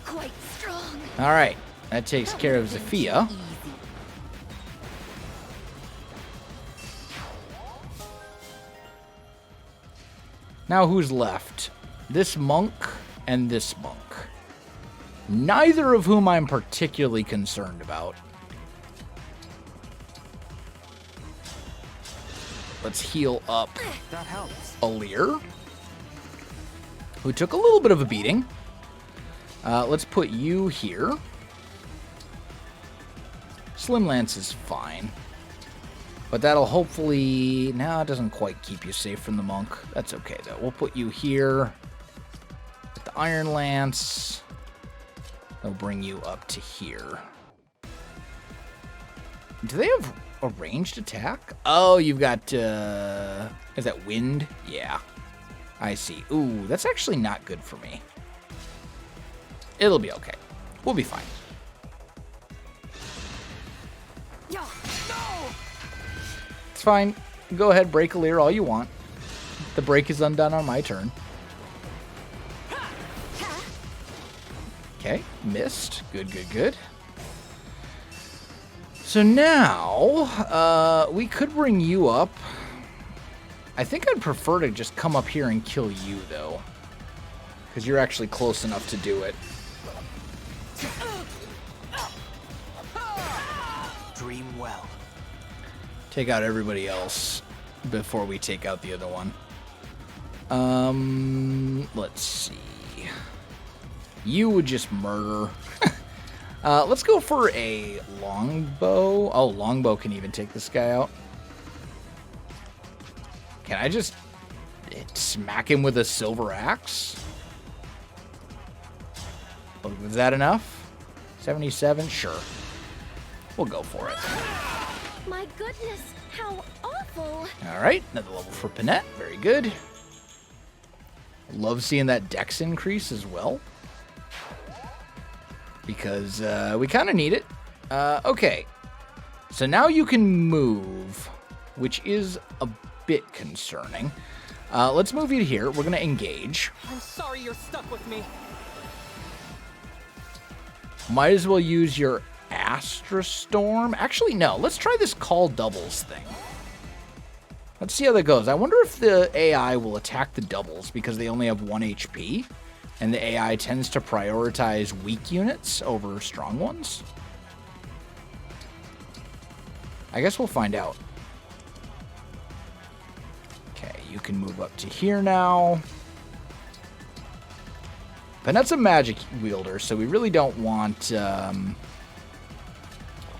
Quite strong. Alright, that takes care of Zafia. Now who's left? This monk and this monk. Neither of whom I'm particularly concerned about. Let's heal up That helps. Alir, who took a little bit of a beating. Let's put you here. Slim Lance is fine. But that'll hopefully... No, it doesn't quite keep you safe from the monk. That's okay, though. We'll put you here with the Iron Lance. They'll bring you up to here. Do they have a ranged attack? Oh, you've got... is that wind? Yeah. I see. Ooh, that's actually not good for me. It'll be okay. We'll be fine. It's fine. Go ahead, break Alir all you want. The break is undone on my turn. Okay, missed. Good, good, good. So now, we could bring you up. I think I'd prefer to just come up here and kill you, though. Because you're actually close enough to do it. Dream well. Take out everybody else before we take out the other one. Let's see. You would just murder. Let's go for a longbow. Oh, longbow can even take this guy out. Can I just smack him with a silver axe? Was that enough? 77? Sure. We'll go for it. My goodness, how awful. All right, another level for Panette. Very good. Love seeing that dex increase as well. Because we kind of need it. Okay. So now you can move, which is a bit concerning. Let's move you here. We're going to engage. I'm sorry you're stuck with me. Might as well use your Astra Storm. Actually, no. Let's try this call doubles thing. Let's see how that goes. I wonder if the AI will attack the doubles because they only have 1 HP, and the AI tends to prioritize weak units over strong ones. I guess we'll find out. Okay, you can move up to here now. Panette's a magic wielder, so we really don't want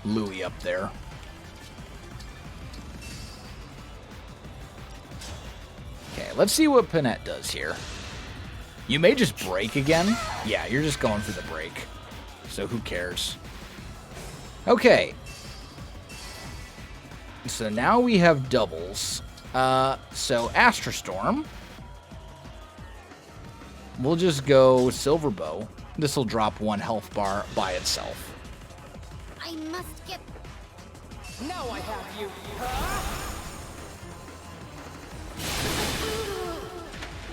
Louis up there. Okay, let's see what Panette does here. You may just break again. Yeah, you're just going for the break. So who cares? Okay. So now we have doubles. So Astra Storm. We'll just go Silver Bow. This will drop 1 health bar by itself. I must get... Now I have you.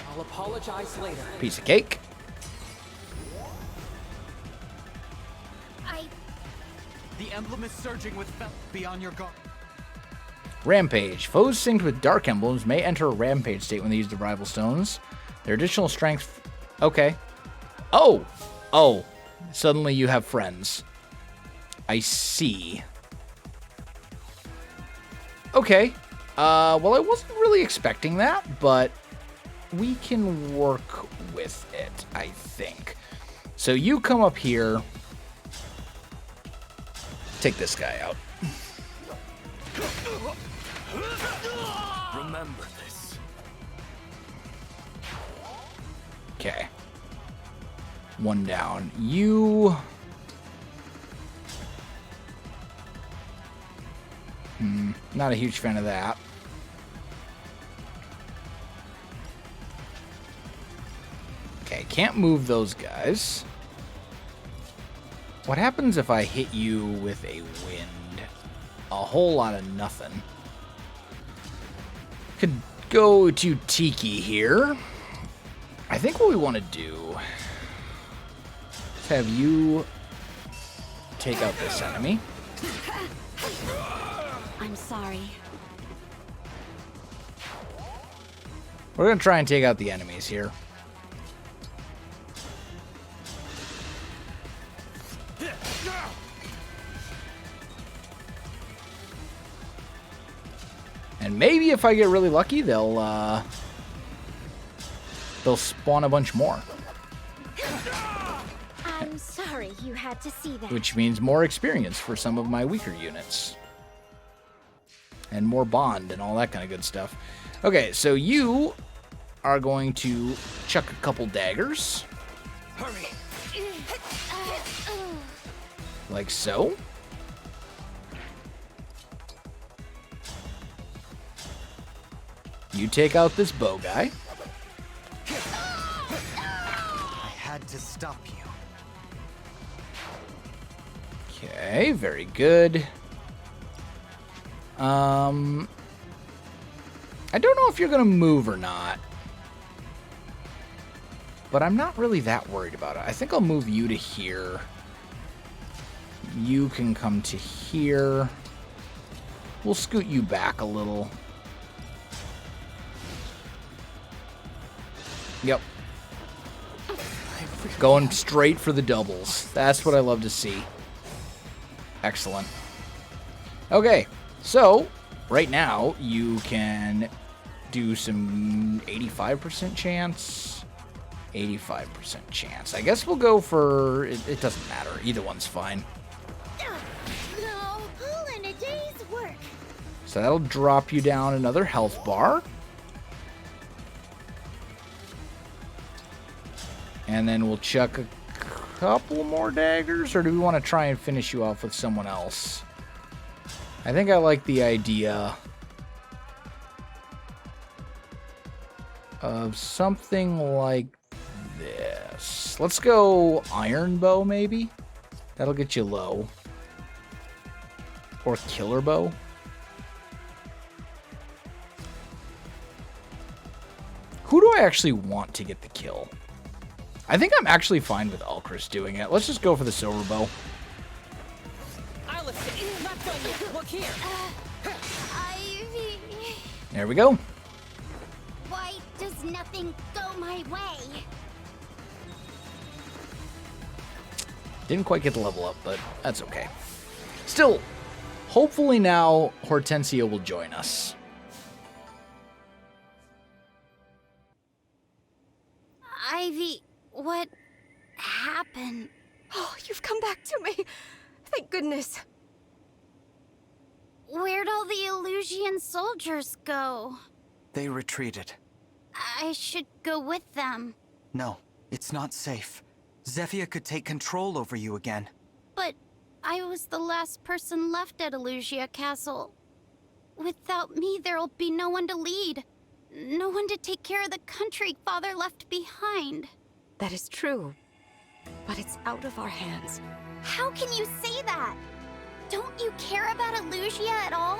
I'll apologize later. Piece of cake. The emblem is surging with fel. Be on your guard. Rampage. Foes synced with dark emblems may enter a rampage state when they use the rival stones. Their additional strength... Okay. Oh! Oh. Suddenly you have friends. I see. Okay. Well, I wasn't really expecting that, but we can work with it, I think. So you come up here. Take this guy out. Remember this. Okay. 1 down. You... Not a huge fan of that. Okay, can't move those guys. What happens if I hit you with a wind? A whole lot of nothing. Could go to Tiki here. I think what we want to do is have you take out this enemy. I'm sorry. We're going to try and take out the enemies here. And maybe if I get really lucky, they'll spawn a bunch more. I'm sorry you had to see that. Which means more experience for some of my weaker units. And more bond and all that kind of good stuff. Okay, so you are going to chuck a couple daggers. Hurry. Like so. You take out this bow guy. I had to stop you. Okay, very good. I don't know if you're going to move or not. But I'm not really that worried about it. I think I'll move you to here. You can come to here. We'll scoot you back a little. Yep. Going straight for the doubles. That's what I love to see. Excellent. Okay, so right now you can do some 85% chance, 85% chance. I guess we'll go for, it doesn't matter. Either one's fine. No, all in a day's work. So that'll drop you down another health bar. And then we'll chuck a couple more daggers, or do we want to try and finish you off with someone else? I think I like the idea of something like this. Let's go Iron Bow, maybe? That'll get you low. Fourth killer bow? Who do I actually want to get the kill? I think I'm actually fine with Ulcris doing it. Let's just go for the silver bow. I'll assist. Not done yet. Look here. Ivy. There we go. Why does nothing go my way? Didn't quite get the level up, but that's okay. Still, hopefully now Hortensia will join us. Ivy, what happened? Oh, you've come back to me. Thank goodness. Where'd all the Illusian soldiers go? They retreated. I should go with them. No, it's not safe. Zephyr could take control over you again. But I was the last person left at Illusia Castle. Without me, there'll be no one to lead. No one to take care of the country Father left behind. That is true, but it's out of our hands. How can you say that? Don't you care about Illusia at all?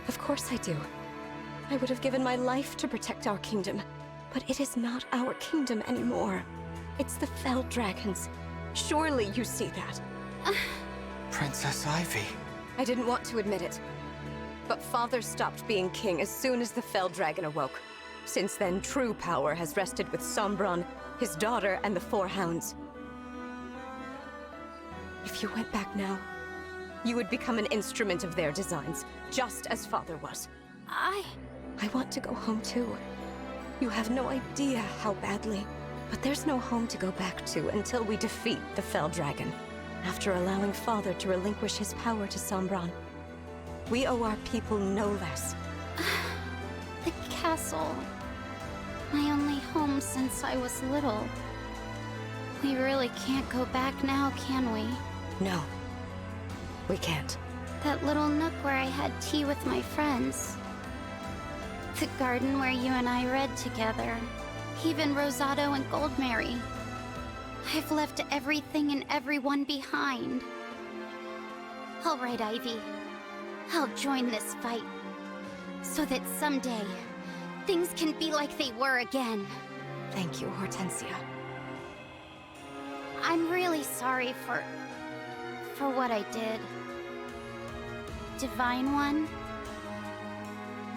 Of course I do. I would have given my life to protect our kingdom, but it is not our kingdom anymore. It's the Fell Dragons. Surely you see that. Princess Ivy. I didn't want to admit it, but Father stopped being king as soon as the Fell Dragon awoke. Since then, true power has rested with Sombron, his daughter, and the Four Hounds. If you went back now, you would become an instrument of their designs, just as Father was. I want to go home too. You have no idea how badly. But there's no home to go back to until we defeat the Fell Dragon, after allowing Father to relinquish his power to Sombron. We owe our people no less. The castle. My only home since I was little. We really can't go back now, can we? No. We can't. That little nook where I had tea with my friends. The garden where you and I read together. Even Rosado and Goldmary. I've left everything and everyone behind. All right, Ivy. I'll join this fight. So that someday, things can be like they were again. Thank you, Hortensia. I'm really sorry for what I did. Divine One,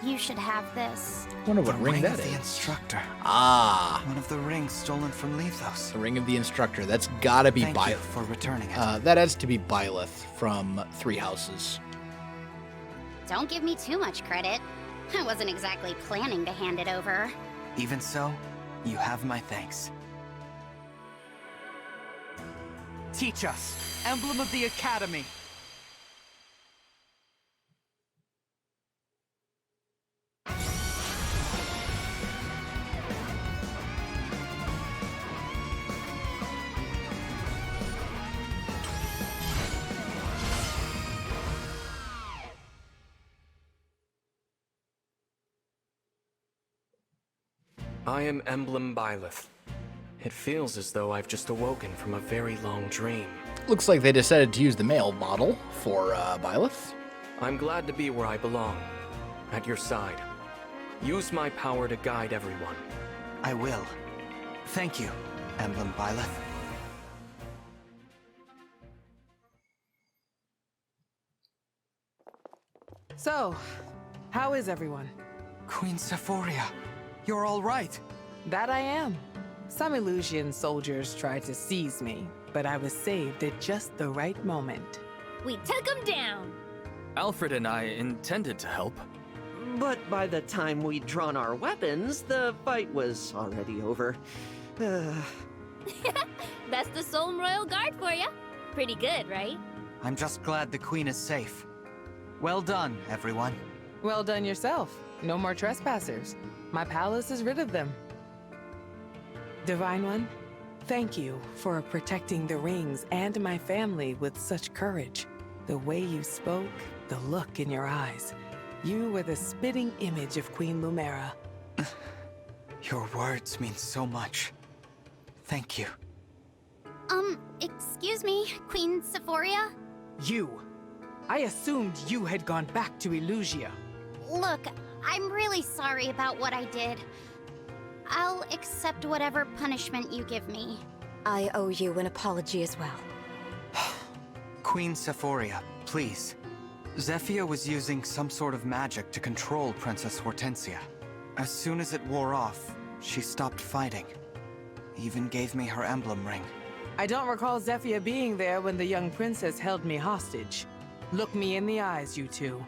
you should have this. I wonder what ring that of is. The instructor. Ah. One of the rings stolen from Lethos. The ring of the instructor. That's gotta be Thank you for returning it. That has to be Byleth from Three Houses. Don't give me too much credit. I wasn't exactly planning to hand it over. Even so, you have my thanks. Teach us, Emblem of the Academy. I am Emblem Byleth. It feels as though I've just awoken from a very long dream. Looks like they decided to use the male model for Byleth. I'm glad to be where I belong, at your side. Use my power to guide everyone. I will. Thank you, Emblem Byleth. So, how is everyone? Queen Sephoria, you're all right. That I am. Some Illusian soldiers tried to seize me, but I was saved at just the right moment. We took him down. Alfred and I intended to help. But by the time we'd drawn our weapons, the fight was already over. That's the Solm Royal Guard for you. Pretty good, right? I'm just glad the Queen is safe. Well done, everyone. Well done yourself. No more trespassers. My palace is rid of them. Divine One, thank you for protecting the rings and my family with such courage. The way you spoke, the look in your eyes. You were the spitting image of Queen Lumera. Your words mean so much. Thank you. Excuse me, Queen Sephoria? You! I assumed you had gone back to Illusia. Look, I'm really sorry about what I did. I'll accept whatever punishment you give me. I owe you an apology as well. Queen Sephoria, please. Zephyr was using some sort of magic to control Princess Hortensia. As soon as it wore off, she stopped fighting. Even gave me her emblem ring. I don't recall Zephyr being there when the young princess held me hostage. Look me in the eyes, you two.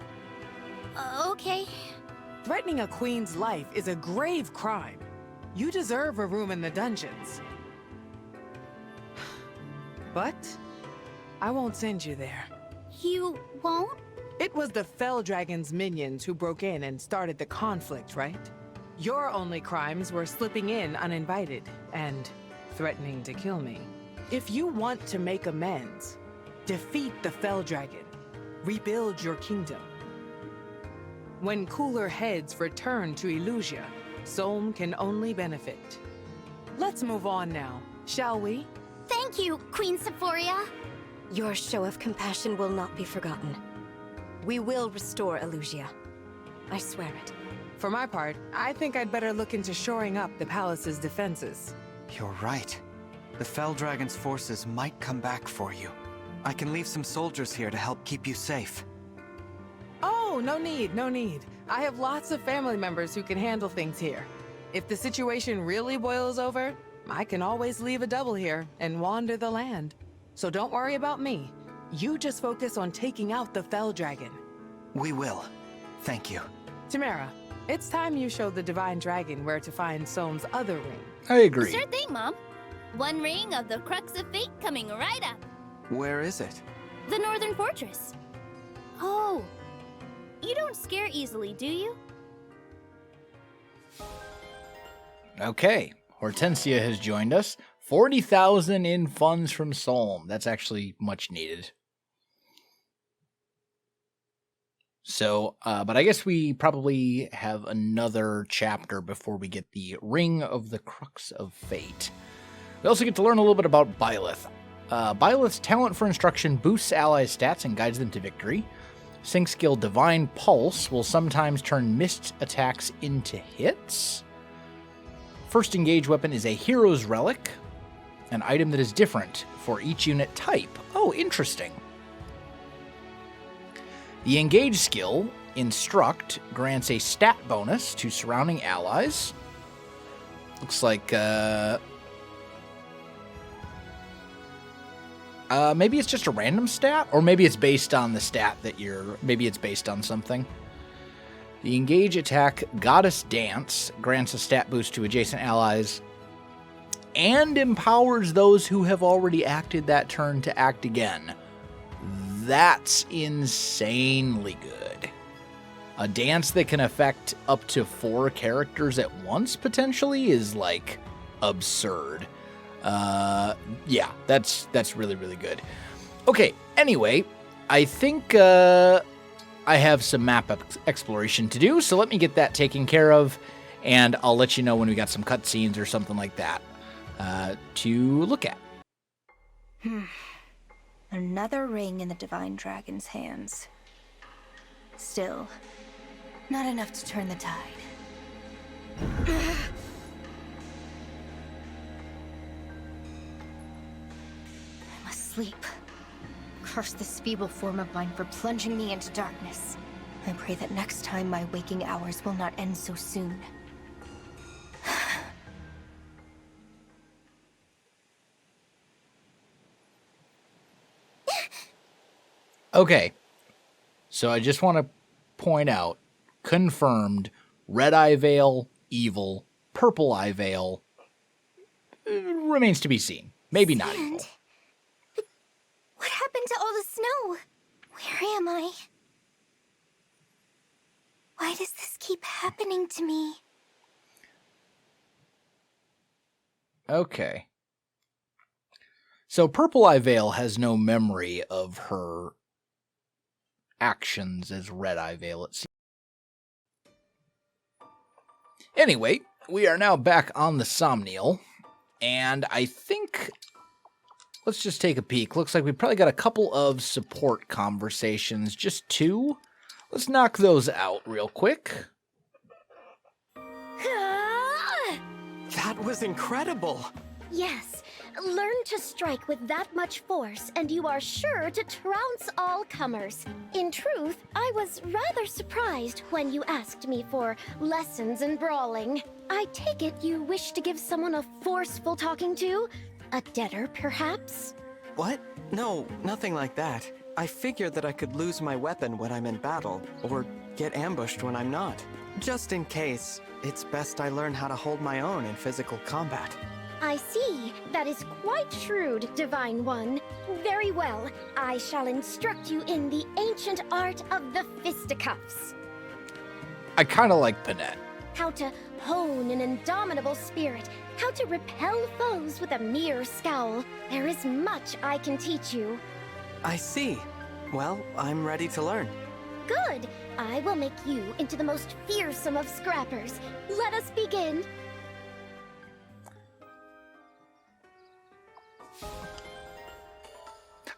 Okay. Threatening a queen's life is a grave crime. You deserve a room in the dungeons. But I won't send you there. You won't? It was the Fell Dragon's minions who broke in and started the conflict, right? Your only crimes were slipping in uninvited and threatening to kill me. If you want to make amends, defeat the Fell Dragon. Rebuild your kingdom. When cooler heads return to Illusia, Solm can only benefit. Let's move on now, shall we? Thank you, Queen Sephoria. Your show of compassion will not be forgotten. We will restore Illusia. I swear it. For my part, I think I'd better look into shoring up the palace's defenses. You're right. The Fell Dragon's forces might come back for you. I can leave some soldiers here to help keep you safe. Oh, no need, no need. I have lots of family members who can handle things here. If the situation really boils over, I can always leave a double here and wander the land. So don't worry about me. You just focus on taking out the Fell Dragon. We will. Thank you. Tamara, it's time you show the Divine Dragon where to find Solm's other ring. I agree. Sure thing, Mom. One ring of the Crux of Fate coming right up. Where is it? The Northern Fortress. Oh, you don't scare easily, do you? Okay, Hortensia has joined us. 40,000 in funds from Solm. That's actually much needed. So, but I guess we probably have another chapter before we get the Ring of the Crux of Fate. We also get to learn a little bit about Byleth. Byleth's talent for instruction boosts allies' stats and guides them to victory. Sync skill Divine Pulse will sometimes turn missed attacks into hits. First engage weapon is a Hero's Relic, an item that is different for each unit type. Oh, interesting. The Engage skill, Instruct, grants a stat bonus to surrounding allies. Looks like, maybe it's just a random stat, or maybe it's based on the stat that maybe it's based on something. The Engage attack, Goddess Dance, grants a stat boost to adjacent allies and empowers those who have already acted that turn to act again. That's insanely good. A dance that can affect up to 4 characters at once, potentially, is, like, absurd. Yeah, that's really, really good. Okay, anyway, I think I have some map exploration to do, so let me get that taken care of, and I'll let you know when we got some cutscenes or something like that to look at. Another ring in the Divine Dragon's hands. Still, not enough to turn the tide. I must sleep. Curse this feeble form of mine for plunging me into darkness. I pray that next time my waking hours will not end so soon. Okay, so I just want to point out, confirmed, Red Eye Veil, evil, Purple Eye Veil, remains to be seen. Maybe not evil. But what happened to all the snow? Where am I? Why does this keep happening to me? Okay. So Purple Eye Veil has no memory of her actions as Red Eye Veil, it seems. Anyway, we are now back on the Somniel, and I think let's just take a peek. Looks like we probably got a couple of support conversations, just 2. Let's knock those out real quick. That was incredible! Yes, learn to strike with that much force, and you are sure to trounce all comers. In truth, I was rather surprised when you asked me for lessons in brawling. I take it you wish to give someone a forceful talking to? A debtor, perhaps? What? No, nothing like that. I figured that I could lose my weapon when I'm in battle, or get ambushed when I'm not. Just in case, it's best I learn how to hold my own in physical combat. I see. That is quite shrewd, Divine One. Very well. I shall instruct you in the ancient art of the fisticuffs. I kind of like Panette. How to hone an indomitable spirit. How to repel foes with a mere scowl. There is much I can teach you. I see. Well, I'm ready to learn. Good. I will make you into the most fearsome of scrappers. Let us begin.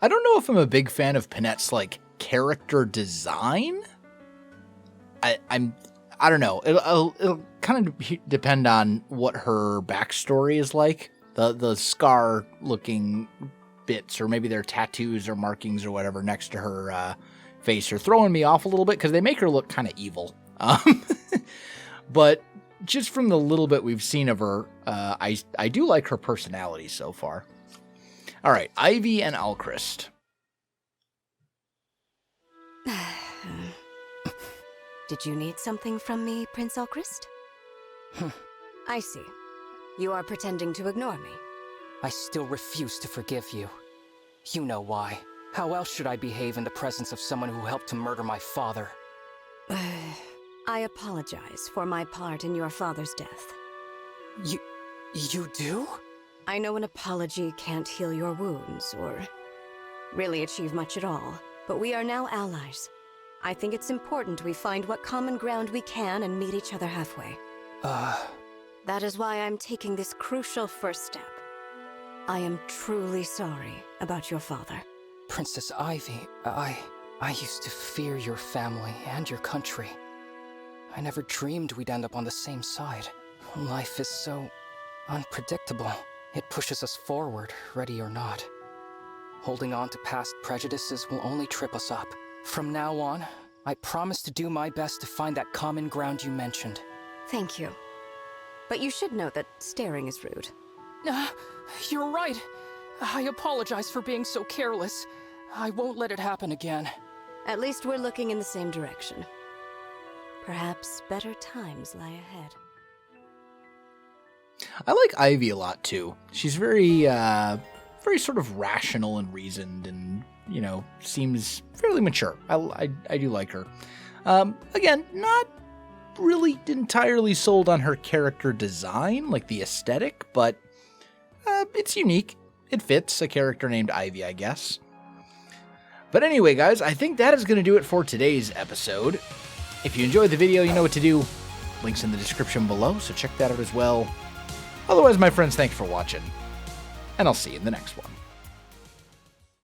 I don't know if I'm a big fan of Panette's, like, character design. I don't know. It'll kind of depend on what her backstory is like. The scar-looking bits, or maybe they're tattoos or markings or whatever next to her face are throwing me off a little bit because they make her look kind of evil. But just from the little bit we've seen of her, I do like her personality so far. All right, Ivy and Alchrist. Did you need something from me, Prince Alchrist? I see. You are pretending to ignore me. I still refuse to forgive you. You know why. How else should I behave in the presence of someone who helped to murder my father? I apologize for my part in your father's death. You do? I know an apology can't heal your wounds, or really achieve much at all, but we are now allies. I think it's important we find what common ground we can and meet each other halfway. That is why I'm taking this crucial first step. I am truly sorry about your father. Princess Ivy, I used to fear your family and your country. I never dreamed we'd end up on the same side. Life is so unpredictable. It pushes us forward, ready or not. Holding on to past prejudices will only trip us up. From now on, I promise to do my best to find that common ground you mentioned. Thank you. But you should know that staring is rude. You're right. I apologize for being so careless. I won't let it happen again. At least we're looking in the same direction. Perhaps better times lie ahead. I like Ivy a lot, too. She's very sort of rational and reasoned and, you know, seems fairly mature. I do like her. Again, not really entirely sold on her character design, like the aesthetic, but it's unique. It fits a character named Ivy, I guess. But anyway, guys, I think that is going to do it for today's episode. If you enjoyed the video, you know what to do. Links in the description below, so check that out as well. Otherwise, my friends, thanks for watching, and I'll see you in the next one.